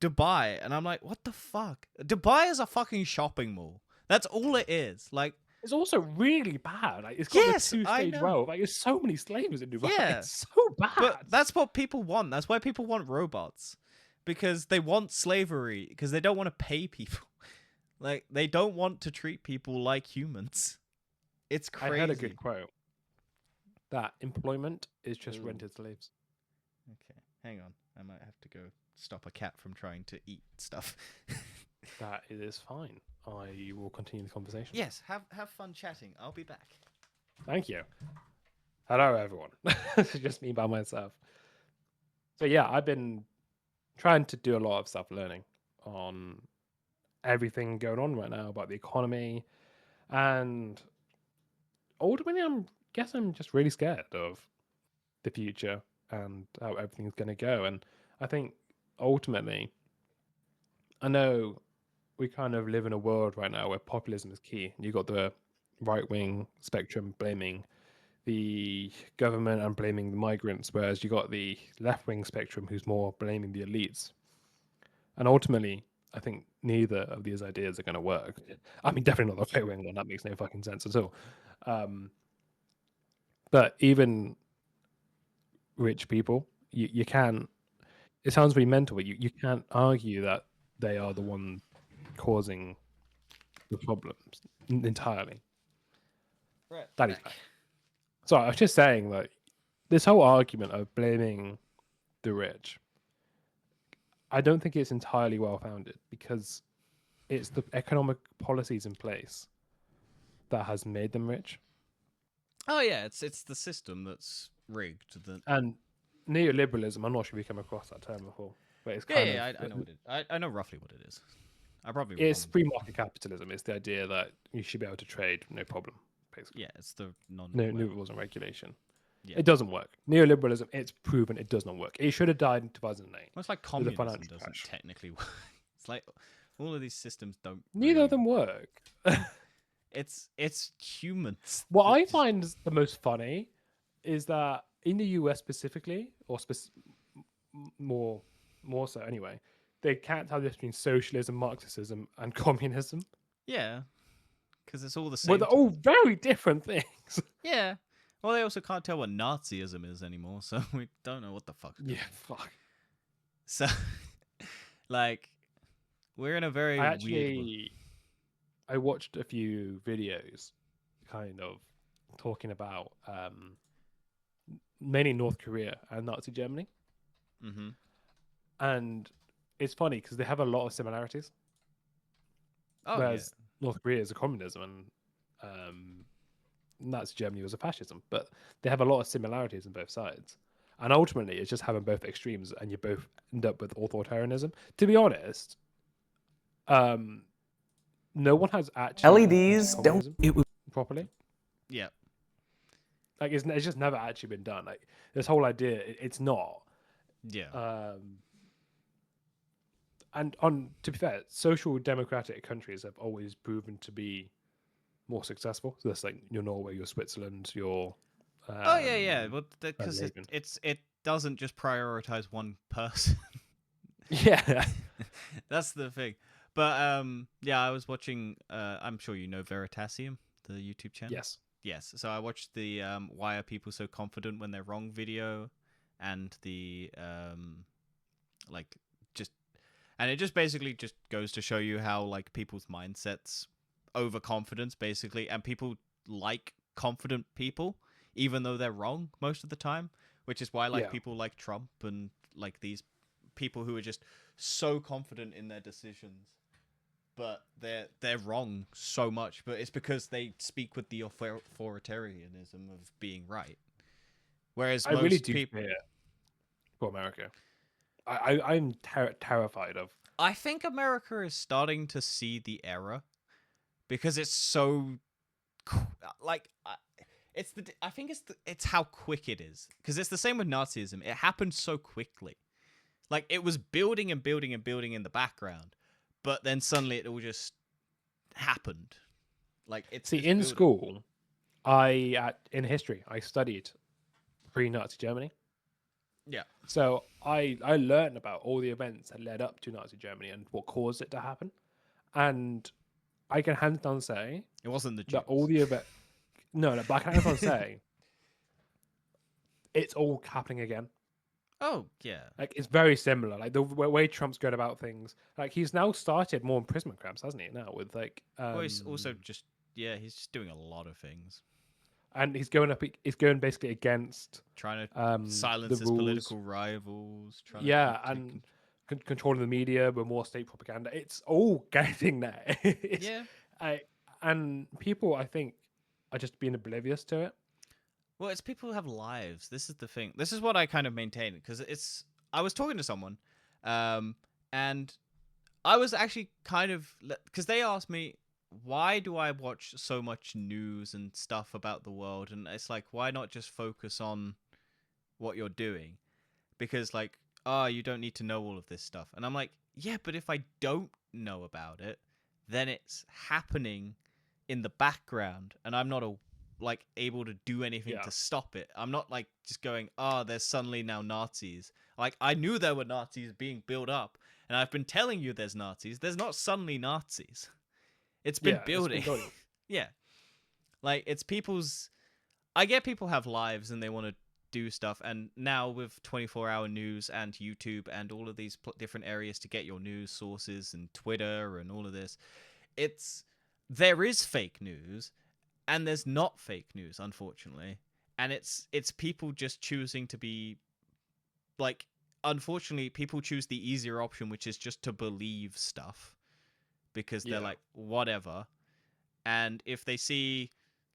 Dubai, and I'm like, what the fuck? Dubai is a fucking shopping mall. That's all it is. Like, It's also really bad. Like it's got yes, the I two-stage know. road. Like there's so many slaves in Dubai. Yeah, It's so bad. but that's what people want. That's why people want robots, because they want slavery, because they don't want to pay people. Like, they don't want to treat people like humans. It's I crazy. heard a good quote that employment is just Ooh. rented slaves. Okay, hang on. I might have to go stop a cat from trying to eat stuff. That is fine. I will continue the conversation. Yes, have fun chatting. I'll be back. Thank you. Hello, everyone. It's just me by myself. So yeah, I've been trying to do a lot of stuff learning on everything going on right now about the economy, and ultimately, I'm just really scared of the future and how everything's going to go. And I think ultimately, I know we kind of live in a world right now where populism is key. You got the right wing spectrum blaming the government and blaming the migrants, whereas you got the left wing spectrum who's more blaming the elites. And ultimately, I think neither of these ideas are going to work. I mean, definitely not the right wing one. That makes no fucking sense at all. But even rich people, you can't. It sounds really mental, but you can't argue that they are the one causing the problems entirely. Right. That is bad. So I was just saying that this whole argument of blaming the rich, I don't think it's entirely well founded, because it's the economic policies in place that has made them rich. Oh yeah, it's the system that's rigged. That And neoliberalism, I'm not sure if you come across that term before, but it's yeah, kind yeah, of I know what it. I know roughly what it is. I probably it's wrong. free market capitalism. It's the idea that you should be able to trade no problem, basically. Yeah, it's the non. No well, rules and regulation. yeah. It doesn't work. Neoliberalism, it's proven it does not work. It should have died in 2008. Well, it's like with the communism financial doesn't crash. technically work. It's like all of these systems don't. Neither of really- them work. It's humans. What that I just- find the most funny is that in the US specifically, or more so anyway, they can't tell the difference between socialism, Marxism, and communism. Yeah, because it's all the same. Well, they're all very different things. Yeah. Well, they also can't tell what Nazism is anymore, so we don't know what the fuck's going on. Fuck. So, like, we're in a very weird. I watched a few videos, kind of talking about mainly North Korea and Nazi Germany, Mm-hmm. and it's funny because they have a lot of similarities. Oh Whereas North Korea is a communism and Nazi Germany was a fascism, but they have a lot of similarities on both sides. And ultimately, it's just having both extremes, and you both end up with authoritarianism. To be honest, no one has actually LEDs don't. properly. yeah. Like it's just never actually been done. Like this whole idea, it's not. Yeah. And to be fair, social democratic countries have always proven to be more successful. So that's like your Norway, your Switzerland, your. Oh yeah. But because Labour. it doesn't just prioritize one person. Yeah. That's the thing. But yeah, I was watching. I'm sure you know Veritasium, the YouTube channel. Yes. Yes. So I watched the "Why Are People So Confident When They're Wrong" video, and the like just, and it just basically just goes to show you how like people's mindsets, overconfidence basically, and people like confident people even though they're wrong most of the time, which is why like people like Trump and like these people who are just so confident in their decisions, but they're wrong so much, but it's because they speak with the authoritarianism of being right. Whereas I really most do people, fear for America. I'm terrified of. I think America is starting to see the error because it's so like it's the I think it's how quick it is, because it's the same with Nazism. It happened so quickly. Like it was building and building and building in the background, but then suddenly it all just happened. Like it's See, this in build. school, in history, I studied pre-Nazi Germany. Yeah. So I learned about all the events that led up to Nazi Germany and what caused it to happen. And I can hands down say It wasn't the Jews. that all the event no, but I can hands down say it's all happening again. Oh yeah. Like it's very similar. Like the way Trump's going about things. Like he's now started more imprisonment camps, hasn't he? Now with like Well, he's also just he's just doing a lot of things, and he's going up. He's going basically against trying to silence the his rules. political rivals. Trying Yeah, to and controlling the media with more state propaganda. It's all getting there. yeah. And people, I think, are just being oblivious to it. Well, it's people who have lives. This is the thing. This is what I kind of maintain, because it's. I was talking to someone, and I was actually kind of, because they asked me, why do I watch so much news and stuff about the world? And it's like, why not just focus on what you're doing? Because like, you don't need to know all of this stuff. And I'm like, yeah, but if I don't know about it, then it's happening in the background, and I'm not able to do anything to stop it. I'm not like just going, there's suddenly now Nazis. Like I knew there were Nazis being built up, and I've been telling you there's Nazis. There's not suddenly Nazis. It's been building. Yeah. Like it's people's. I get people have lives and they want to do stuff, and now with 24-hour news and YouTube and all of these different areas to get your news sources and Twitter and all of this, there is fake news. And there's not fake news, unfortunately. And it's people just choosing to be, like, unfortunately, people choose the easier option, which is just to believe stuff. Because they're like, whatever. And if they see,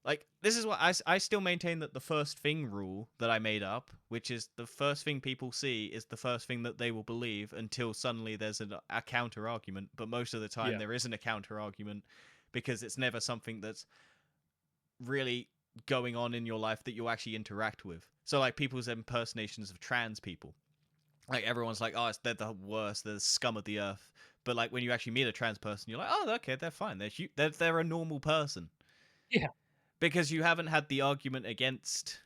like, this is what I still maintain, that the first thing rule that I made up, which is the first thing people see is the first thing that they will believe until suddenly there's a counter argument. But most of the time there isn't a counter argument, because it's never something that's really going on in your life that you actually interact with. So like people's impersonations of trans people, like everyone's like, they're the worst, they're the scum of the earth. But like when you actually meet a trans person, you're like, okay, they're fine, they're a normal person. Yeah, because you haven't had the argument against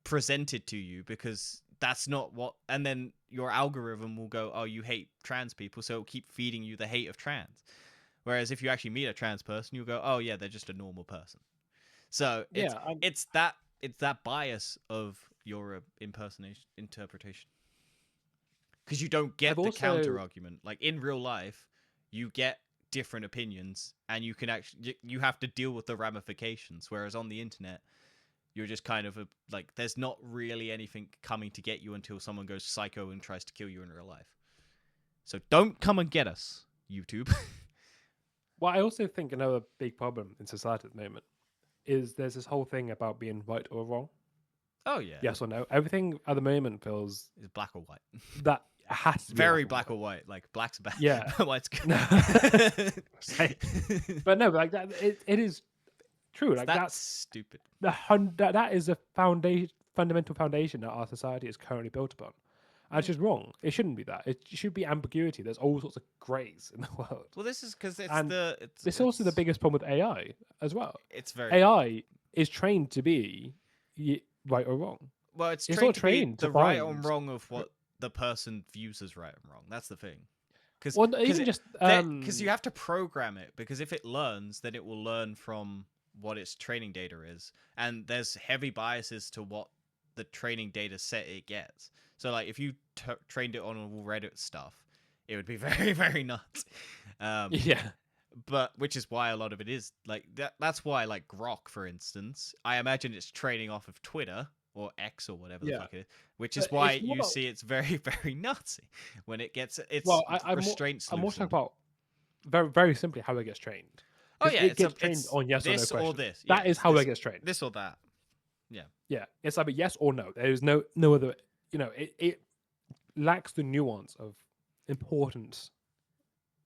presented to you, because that's not what. And then your algorithm will go, you hate trans people, so it'll keep feeding you the hate of trans. Whereas if you actually meet a trans person, you'll go, yeah, they're just a normal person. So it's that bias of your interpretation, because you don't get the counter argument. Like in real life, you get different opinions, and you have to deal with the ramifications. Whereas on the internet, you're just kind of like, there's not really anything coming to get you until someone goes psycho and tries to kill you in real life. So don't come and get us, YouTube. Well, I also think another big problem in society at the moment is there's this whole thing about being right or wrong. Oh yeah. Yes or no. Everything at the moment feels is black or white. That has to be very black or white. Like black's bad. Yeah. White's good. But no, but like that, it is true. Like that's stupid. That is a fundamental foundation that our society is currently built upon. And it's just wrong. It shouldn't be that. It should be ambiguity. There's all sorts of greys in the world. Well, this is because it's also the biggest problem with AI as well. It's very AI is trained to be right or wrong. Well, it's trained to be the right or wrong of what the person views as right and wrong. That's the thing. Because you have to program it. Because if it learns, then it will learn from what its training data is, and there's heavy biases to what the training data set it gets. So like if you trained it on all Reddit stuff, it would be very, very nuts. But which is why a lot of it is like that. That's why like Grok, for instance, I imagine it's training off of Twitter or X or whatever the fuck it is. Which is why you see it's very, very nutsy when it gets its restraint solution. I'm more talking about very, very simply how it gets trained. Oh yeah, it gets trained on yes or no questions. Or this. That is how it gets trained. This or that. Yeah. Yeah, it's either yes or no. There is no other. It lacks the nuance of important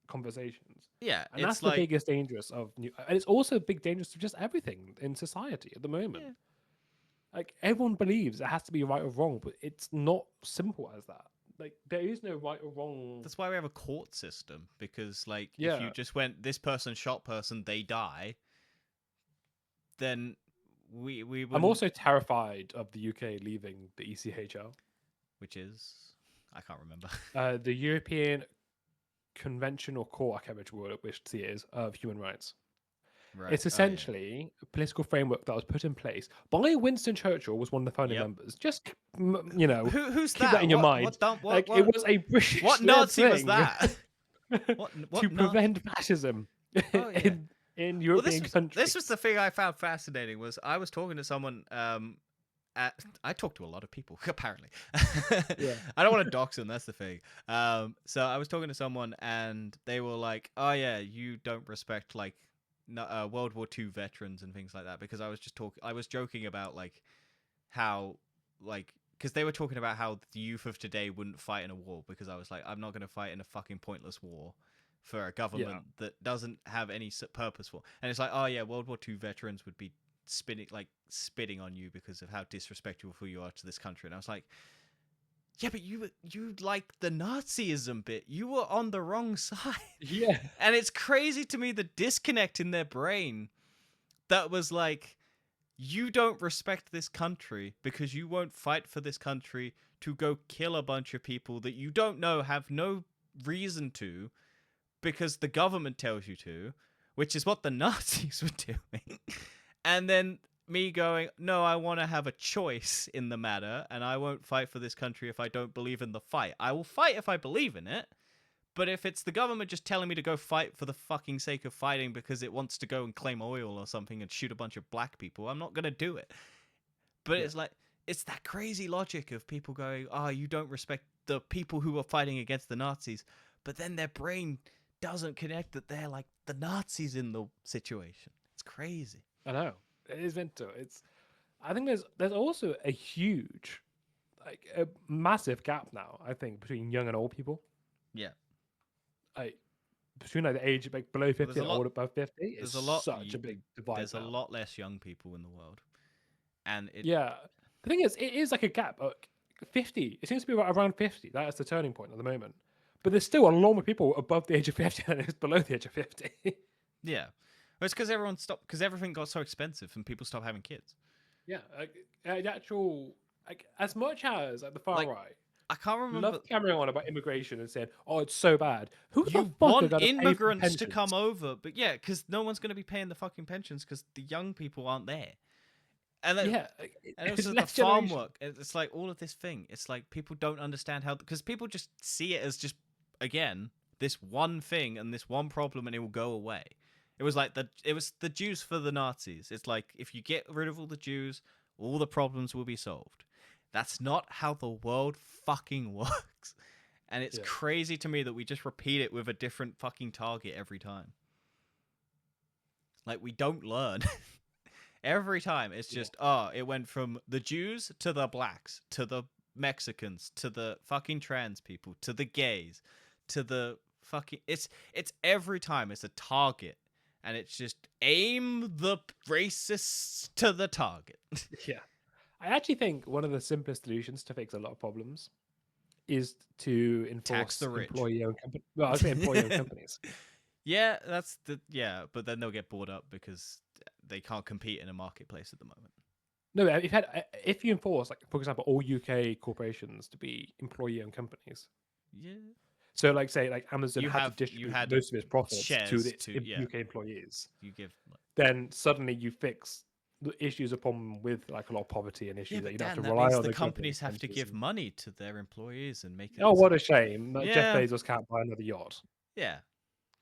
conversations, Yeah, and that's it's the like biggest dangerous of new. And it's also a big dangerous to just everything in society at the moment. yeah. Like everyone believes it has to be right or wrong, but it's not simple as that. Like there is no right or wrong. That's why we have a court system, because like if you Yeah, just went this person shot person, they die, then we I'm wouldn't. also terrified of the UK leaving the ECHL, Which is, I can't remember. the European Convention or Court. I can't remember which it is of human rights. Right. It's Oh yeah. essentially a political framework that was put in place by Winston Churchill, was one of the founding Yep. members. Just Who's keep that that? in your What? mind. What? Dumb, Like it what? was a What British-led Nazi was thing that? What? to What Nazi? prevent fascism Oh yeah. in Well, European countries. this was the thing I found fascinating. Was I was talking to someone. I talk to a lot of people apparently. Yeah. I don't want to dox them. That's the thing. So I was talking to someone, and they were like, "Oh yeah, you don't respect like World War II veterans and things like that," because I was joking about like how like because they were talking about how the youth of today wouldn't fight in a war, because I was like, I'm not going to fight in a fucking pointless war for a government that doesn't have any purpose for. And it's like, oh yeah, World War II veterans would be spitting on you because of how disrespectful you are to this country. And I was like, yeah, but you like the Nazism bit. You were on the wrong side. Yeah. And it's crazy to me the disconnect in their brain that was like, you don't respect this country because you won't fight for this country to go kill a bunch of people that you don't know, have no reason to, because the government tells you to, which is what the Nazis were doing. And then me going, no, I want to have a choice in the matter, and I won't fight for this country if I don't believe in the fight. I will fight if I believe in it, but if it's the government just telling me to go fight for the fucking sake of fighting because it wants to go and claim oil or something and shoot a bunch of black people, I'm not going to do it. But it's like, it's that crazy logic of people going, oh, you don't respect the people who are fighting against the Nazis, but then their brain doesn't connect that they're like the Nazis in the situation. It's crazy. I know. It is meant to. I think there's also a huge, like a massive gap now, I think, between young and old people. Yeah. Like between like the age like below 50 and old above 50, there's it's a lot, such a big divide. There's now. a lot less young people in the world. And the thing is, it is like a gap. 50. It seems to be around 50. That is the turning point at the moment. But there's still a lot more people above the age of 50 than is below the age of 50. Yeah. Well, it's because everyone stopped, because everything got so expensive and people stopped having kids. Yeah. The actual, like, as much as at the far right, I can't remember. Love carrying on about immigration and saying, "Oh, it's so bad." Who the fuck want are immigrants to come over? But yeah, because no one's going to be paying the fucking pensions because the young people aren't there. And then, and it's the farm work. It's like all of this thing. It's like people don't understand how, because people just see it as just, again, this one thing and this one problem, and it will go away. It was like it was the Jews for the Nazis. It's like, if you get rid of all the Jews, all the problems will be solved. That's not how the world fucking works. And it's crazy to me that we just repeat it with a different fucking target every time. Like, we don't learn. Every time it's just, it went from the Jews to the blacks, to the Mexicans, to the fucking trans people, to the gays, to the fucking... It's every time it's a target. And it's just aim the racists to the target. Yeah. I actually think one of the simplest solutions to fix a lot of problems is to enforce employee-owned companies. Well, I was saying employee-owned companies. Yeah, but then they'll get bored up because they can't compete in a marketplace at the moment. No, if you enforce, like, for example, all UK corporations to be employee-owned companies. Yeah. So, like, say, like Amazon had to distribute most of its profits to the UK employees. You give. Then suddenly you fix the issues upon with like a lot of poverty and issues that you don't have to rely on. The companies have to give money to their employees and make it. Oh, what a shame! Jeff Bezos can't buy another yacht. Yeah,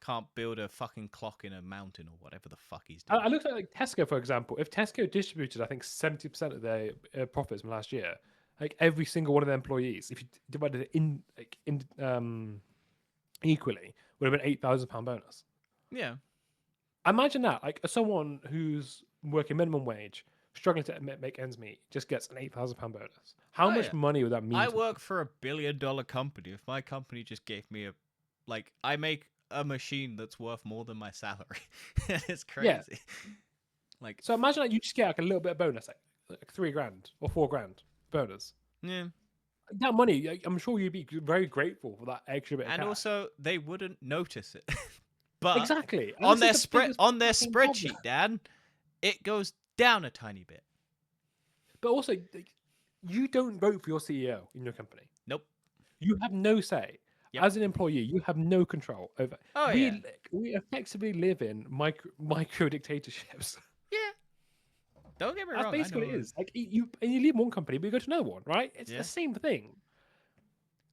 can't build a fucking clock in a mountain or whatever the fuck he's doing. I looked at like Tesco, for example. If Tesco distributed, I think 70% of their profits from last year, like every single one of their employees, if you divided it equally, would have been £8,000 bonus. Yeah. Imagine that, like someone who's working minimum wage struggling to make ends meet just gets an £8,000 bonus. How Oh, much yeah. money would that mean? I to work for $1 billion company. If my company just gave me I make a machine that's worth more than my salary. It's Yeah. crazy. Like, So imagine like you just get like a little bit of bonus, like £3,000 or £4,000 bonus. yeah. That money, I'm sure you'd be very grateful for that extra bit of And cash. also, they wouldn't notice it. But Exactly. And on this their is the biggest on their fucking problem. spreadsheet, Dan, it goes down a tiny bit. But also, like, you don't vote for your CEO in your company. Nope. You have no say. Yep. As an employee, you have no control over. Oh, yeah. We effectively live in micro dictatorships. Yeah. Don't get me That's wrong. basically what I it know. is. Like you leave one company, but you go to another one, right? It's Yeah. the same thing.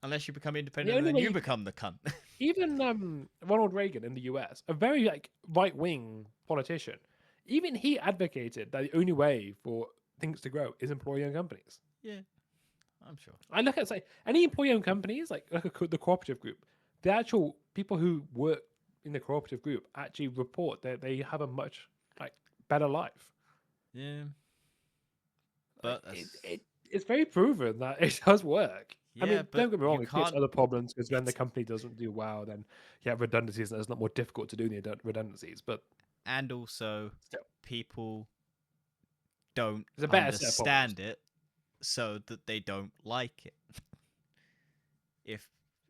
Unless you become independent, only and then way you you become the cunt. Even Ronald Reagan in the US, a very like right wing politician, even he advocated that the only way for things to grow is employee-owned companies. Yeah, I'm sure. I look at say any employee-owned companies like the cooperative group, the actual people who work in the cooperative group actually report that they have a much like better life. Yeah. But It's very proven that it does work. yeah, I mean, but don't get me wrong, you it creates can't. other problems because when the company doesn't do well, then you have redundancies and it's a lot more difficult to do the redundancies. But And also, still, people don't it's a better set of problems. understand it, so that they don't like it. If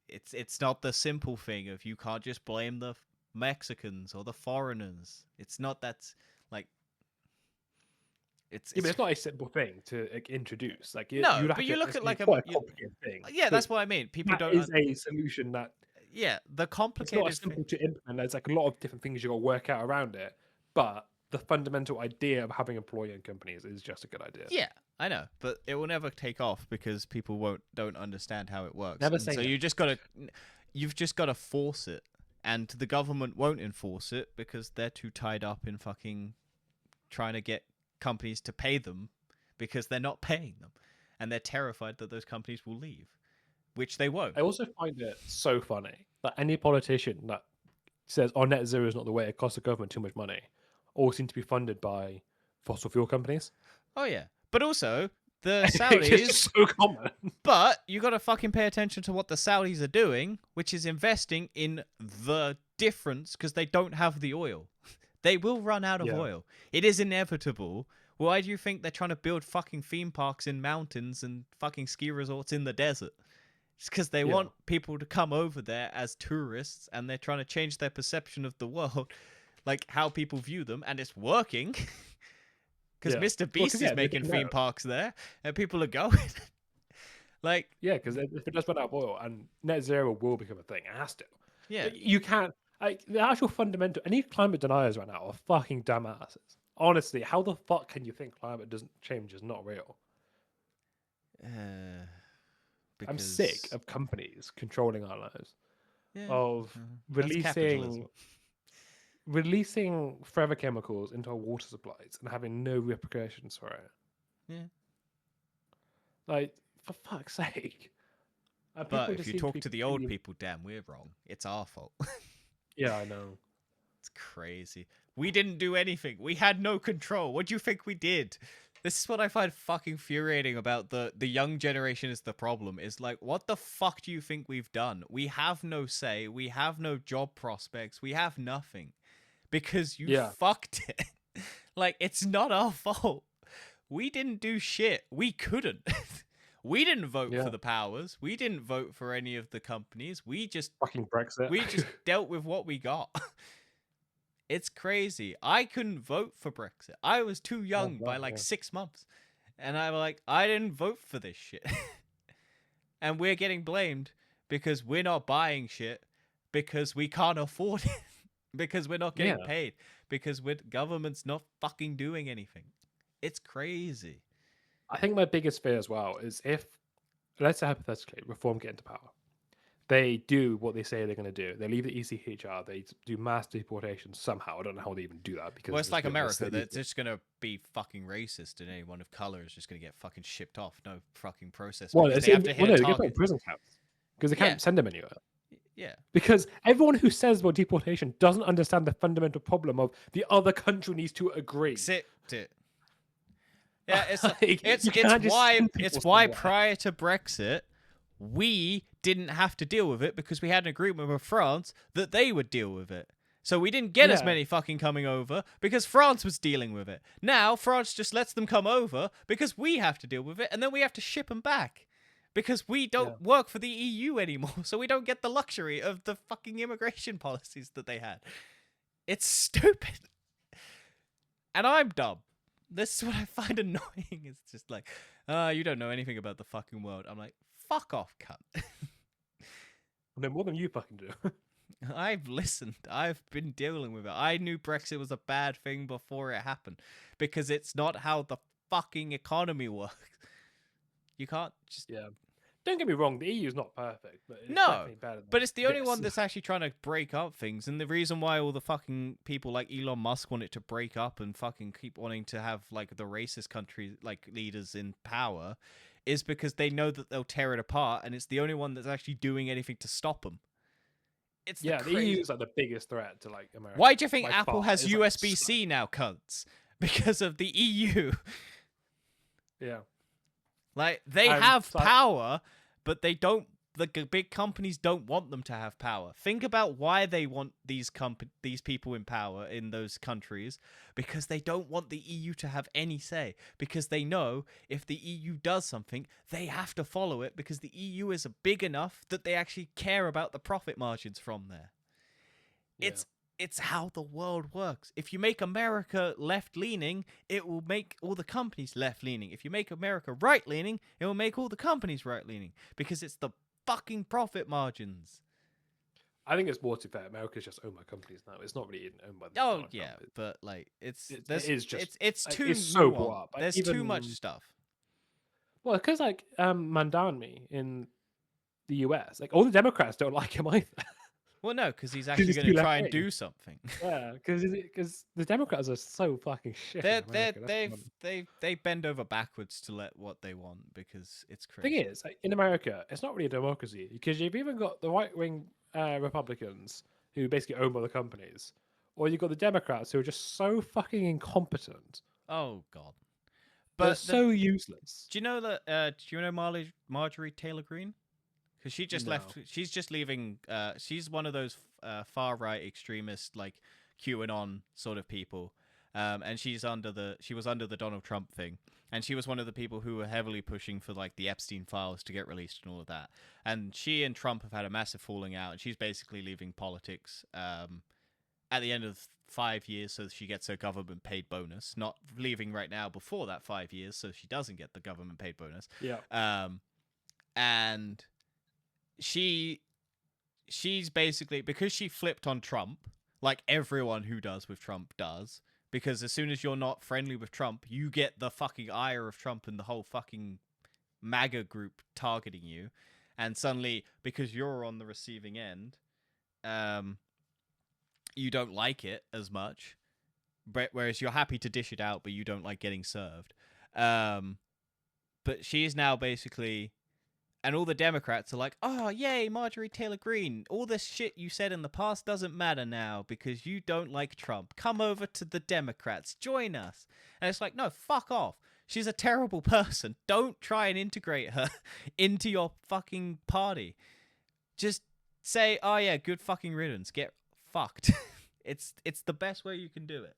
it's not the simple thing of you can't just blame the Mexicans or the foreigners. It's not that like. Yeah, but it's not a simple thing to like, introduce. Like, No, you'd have but to, you look it's at like quite a complicated thing. yeah, But that's what I mean. People that don't. is a solution that Yeah, the it's not complicated as simple thing. to implement. There's like a lot of different things you got to work out around it. But the fundamental idea of having employee-owned companies is just a good idea. Yeah, I know, but it will never take off because people don't understand how it works. Never And say so never. you've just gotta force it, and the government won't enforce it because they're too tied up in fucking trying to get companies to pay them because they're not paying them, and they're terrified that those companies will leave, which they won't. I also find it so funny that any politician that says, "Oh, net zero is not the way; it costs the government too much money," all seem to be funded by fossil fuel companies. Oh yeah, but also the It's Saudis. just so common. But you got to fucking pay attention to what the Saudis are doing, which is investing in the difference because they don't have the oil. They will run out of Yeah. oil. It is inevitable. Why do you think they're trying to build fucking theme parks in mountains and fucking ski resorts in the desert? It's because they Yeah. want people to come over there as tourists, and they're trying to change their perception of the world, like how people view them, and it's working. Because Yeah. Mr. Beast is making theme parks there, and people are going. Like, Yeah, because if it does run out of oil, and net zero will become a thing, it has to. yeah, You can't. Like the actual fundamental. Any climate deniers right now are fucking dumbasses. Honestly, how the fuck can you think climate doesn't change is not real? I'm sick of companies controlling our lives, yeah, of that's capitalism. releasing forever chemicals into our water supplies and having no repercussions for it. Yeah. Like, for fuck's sake. But if you talk to the old people, damn, we're wrong. It's our fault. Yeah, I know. It's crazy. We didn't do anything. We had no control. What do you think we did? This is what I find fucking infuriating about the young generation is the problem. Is like, what the fuck do you think we've done? We have no say. We have no job prospects. We have nothing. Because you fucked it. Like, it's not our fault. We didn't do shit. We couldn't. We didn't vote for the powers. We didn't vote for any of the companies. We just fucking Brexit. We just dealt with what we got. It's crazy. I couldn't vote for Brexit. I was too young by like 6 months. And I'm like, I didn't vote for this shit. And we're getting blamed because we're not buying shit because we can't afford it. Because we're not getting paid. Because government's not fucking doing anything. It's crazy. I think my biggest fear as well is if, let's say hypothetically, Reform get into power. They do what they say they're going to do. They leave the ECHR. They do mass deportation somehow. I don't know how they even do that. Because it's like America. They're just going to be fucking racist, and anyone of color is just going to get fucking shipped off. No fucking process. Well, they have to hit a target. Prison camps because they can't send them anywhere. Yeah. Because everyone who says about deportation doesn't understand the fundamental problem of the other country needs to agree. Accept it. Yeah, it's like, You it's can't just why send people it's why somewhere. prior to Brexit, we didn't have to deal with it because we had an agreement with France that they would deal with it. So we didn't get as Yeah. many fucking coming over because France was dealing with it. Now France just lets them come over because we have to deal with it, and then we have to ship them back because we don't work for the EU anymore. So we don't get the luxury of the fucking immigration policies that they had. It's stupid, and I'm dumb. This is what I find annoying. It's just like, you don't know anything about the fucking world. I'm like, fuck off, cunt. No, more than you fucking do. I've listened. I've been dealing with it. I knew Brexit was a bad thing before it happened because it's not how the fucking economy works. You can't just... Yeah. Don't get me wrong, the EU is not perfect, but it's No, definitely better than but it's the only this. one that's actually trying to break up things. And the reason why all the fucking people like Elon Musk want it to break up and fucking keep wanting to have like the racist country like leaders in power is because they know that they'll tear it apart, and it's the only one that's actually doing anything to stop them. It's Yeah, the the crazy... EU is like the biggest threat to like America. Why do you think by Apple far. has It's, like, USB-C now, cunts? Because of the EU. Yeah. Like, they have power, but they don't... The big companies don't want them to have power. Think about why they want these people in power in those countries. Because they don't want the EU to have any say. Because they know if the EU does something, they have to follow it. Because the EU is big enough that they actually care about the profit margins from there. Yeah. It's how the world works. If you make America left-leaning, it will make all the companies left-leaning. If you make America right-leaning, it will make all the companies right-leaning. Because it's the fucking profit margins. I think it's more to fair. America's just owned by companies now. It's not really owned by the Oh yeah, but like it's too it's so nuanced. brought up. Like, There's too much stuff. Well, because like Mandani in the US, like all the Democrats don't like him either. Well, no, because he's actually he's going to too try and left-wing. do something. Yeah, because the Democrats are so fucking shit. They bend over backwards to let what they want because it's The crazy. thing is, like, in America, it's not really a democracy because you've even got the right-wing Republicans who basically own all the companies, or you've got the Democrats who are just so fucking incompetent. Oh god, They're so useless. Do you know that? Do you know Marjorie Taylor Greene? Because she just left. She's just leaving. She's one of those far right extremist, like QAnon sort of people. And she was under the Donald Trump thing, and she was one of the people who were heavily pushing for like the Epstein files to get released and all of that. And she and Trump have had a massive falling out, and she's basically leaving politics at the end of 5 years, so she gets her government paid bonus. Not leaving right now before that 5 years, so she doesn't get the government paid bonus. Yeah. And she's basically, because she flipped on Trump, like everyone who does with Trump does, because as soon as you're not friendly with Trump, you get the fucking ire of Trump and the whole fucking MAGA group targeting you, and suddenly, because you're on the receiving end, you don't like it as much, but whereas you're happy to dish it out, but you don't like getting served. But she's now basically... And all the Democrats are like, oh, yay, Marjorie Taylor Greene. All this shit you said in the past doesn't matter now because you don't like Trump. Come over to the Democrats. Join us. And it's like, no, fuck off. She's a terrible person. Don't try and integrate her into your fucking party. Just say, oh, yeah, good fucking riddance. Get fucked. It's the best way you can do it.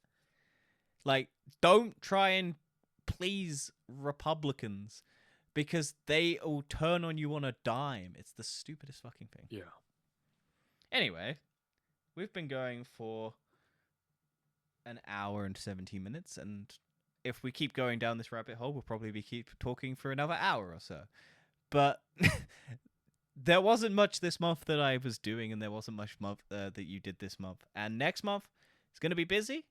Like, don't try and please Republicans, because they will turn on you on a dime. It's the stupidest fucking thing. Yeah. Anyway, we've been going for an hour and 17 minutes, and if we keep going down this rabbit hole, we'll probably keep talking for another hour or so. But there wasn't much this month that I was doing, and there wasn't much that you did this month. And next month, it's going to be busy,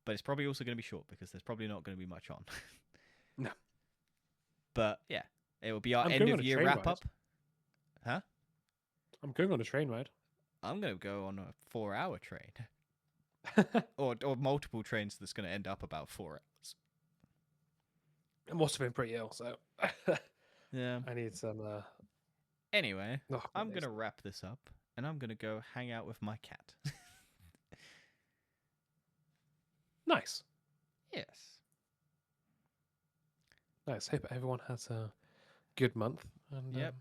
but it's probably also going to be short, because there's probably not going to be much on. No. But yeah, it will be our end of year wrap up. Huh? I'm going on a train ride. I'm going to go on a 4-hour train. or multiple trains that's going to end up about 4 hours. I must have been pretty ill, so yeah. I need some. Anyway, I'm going to wrap this up, and I'm going to go hang out with my cat. Nice. Yes. Nice. Hope everyone has a good month. And Yep.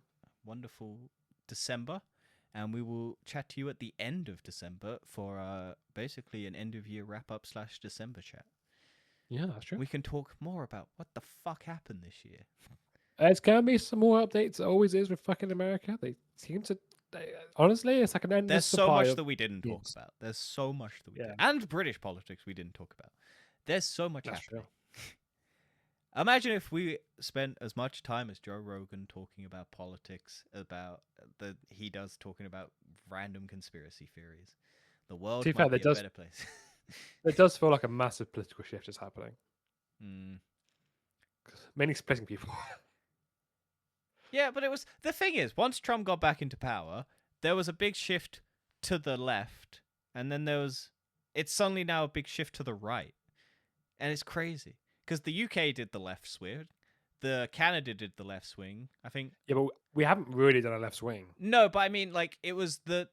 Wonderful December. And we will chat to you at the end of December for basically an end of year wrap up / December chat. yeah, that's true. We can talk more about what the fuck happened this year. There's gonna be some more updates. It always is with fucking America. They seem to. Honestly, it's like an endless There's so supply much of that we didn't talk news. about. There's so much that we Yeah. did. And British politics we didn't talk about. There's so much That's happening. true. Imagine if we spent as much time as Joe Rogan talking about politics, about he does talking about random conspiracy theories. The world To be might fair, be a better place. it does feel like a massive political shift is happening. Mm. Mainly splitting people. Yeah, but the thing is, once Trump got back into power, there was a big shift to the left, and then it's suddenly now a big shift to the right, and it's crazy because the UK did the left swing, the Canada did the left swing. I think. Yeah, but we haven't really done a left swing. No, but I mean, like it was the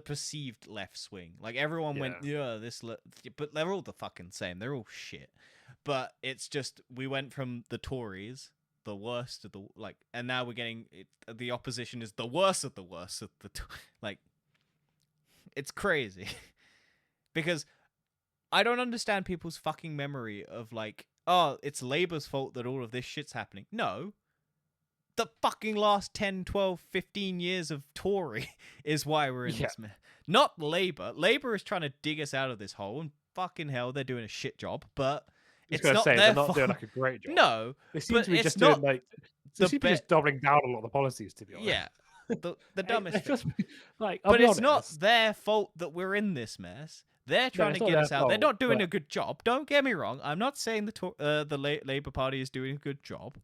perceived left swing. Like everyone went, Yeah. but they're all the fucking same. They're all shit. But it's just we went from the Tories, the worst of the and now we're getting the opposition is the worst of the worst of the like. It's crazy because I don't understand people's fucking memory of like, oh, it's Labour's fault that all of this shit's happening. No. The fucking last 10, 12, 15 years of Tory is why we're in this mess. Not Labour. Labour is trying to dig us out of this hole, and fucking hell, they're doing a shit job, but it's not their they're fault. not doing like a great job. No, they seem to be just not doing like they seem to be just doubling down on a lot of the policies, to be honest. Yeah, the dumbest thing. Just, like, but it's not their fault that we're in this mess. They're trying to get us out. They're not doing a good job. Don't get me wrong. I'm not saying the Labour Party is doing a good job.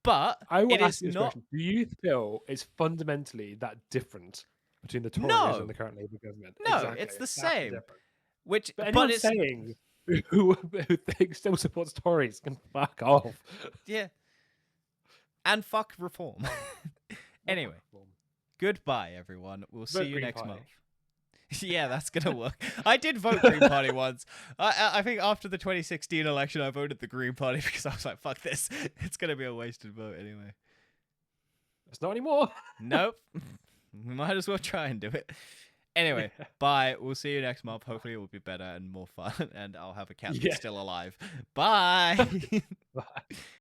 But I will ask is you this not. question. Do you feel it's fundamentally that different between the Tories and the current Labour government? No, exactly. it's the same. But it's saying who thinks still supports Tories can fuck off. Yeah. And fuck reform. Anyway, goodbye, everyone. We'll see you next month. Yeah, that's gonna work. I did vote Green Party once. I think after the 2016 election, I voted the Green Party because I was like, "Fuck this! It's gonna be a wasted vote anyway." It's not anymore. Nope. We might as well try and do it. Anyway, bye. We'll see you next month. Hopefully, it will be better and more fun, and I'll have a cat that's still alive. Bye. Bye.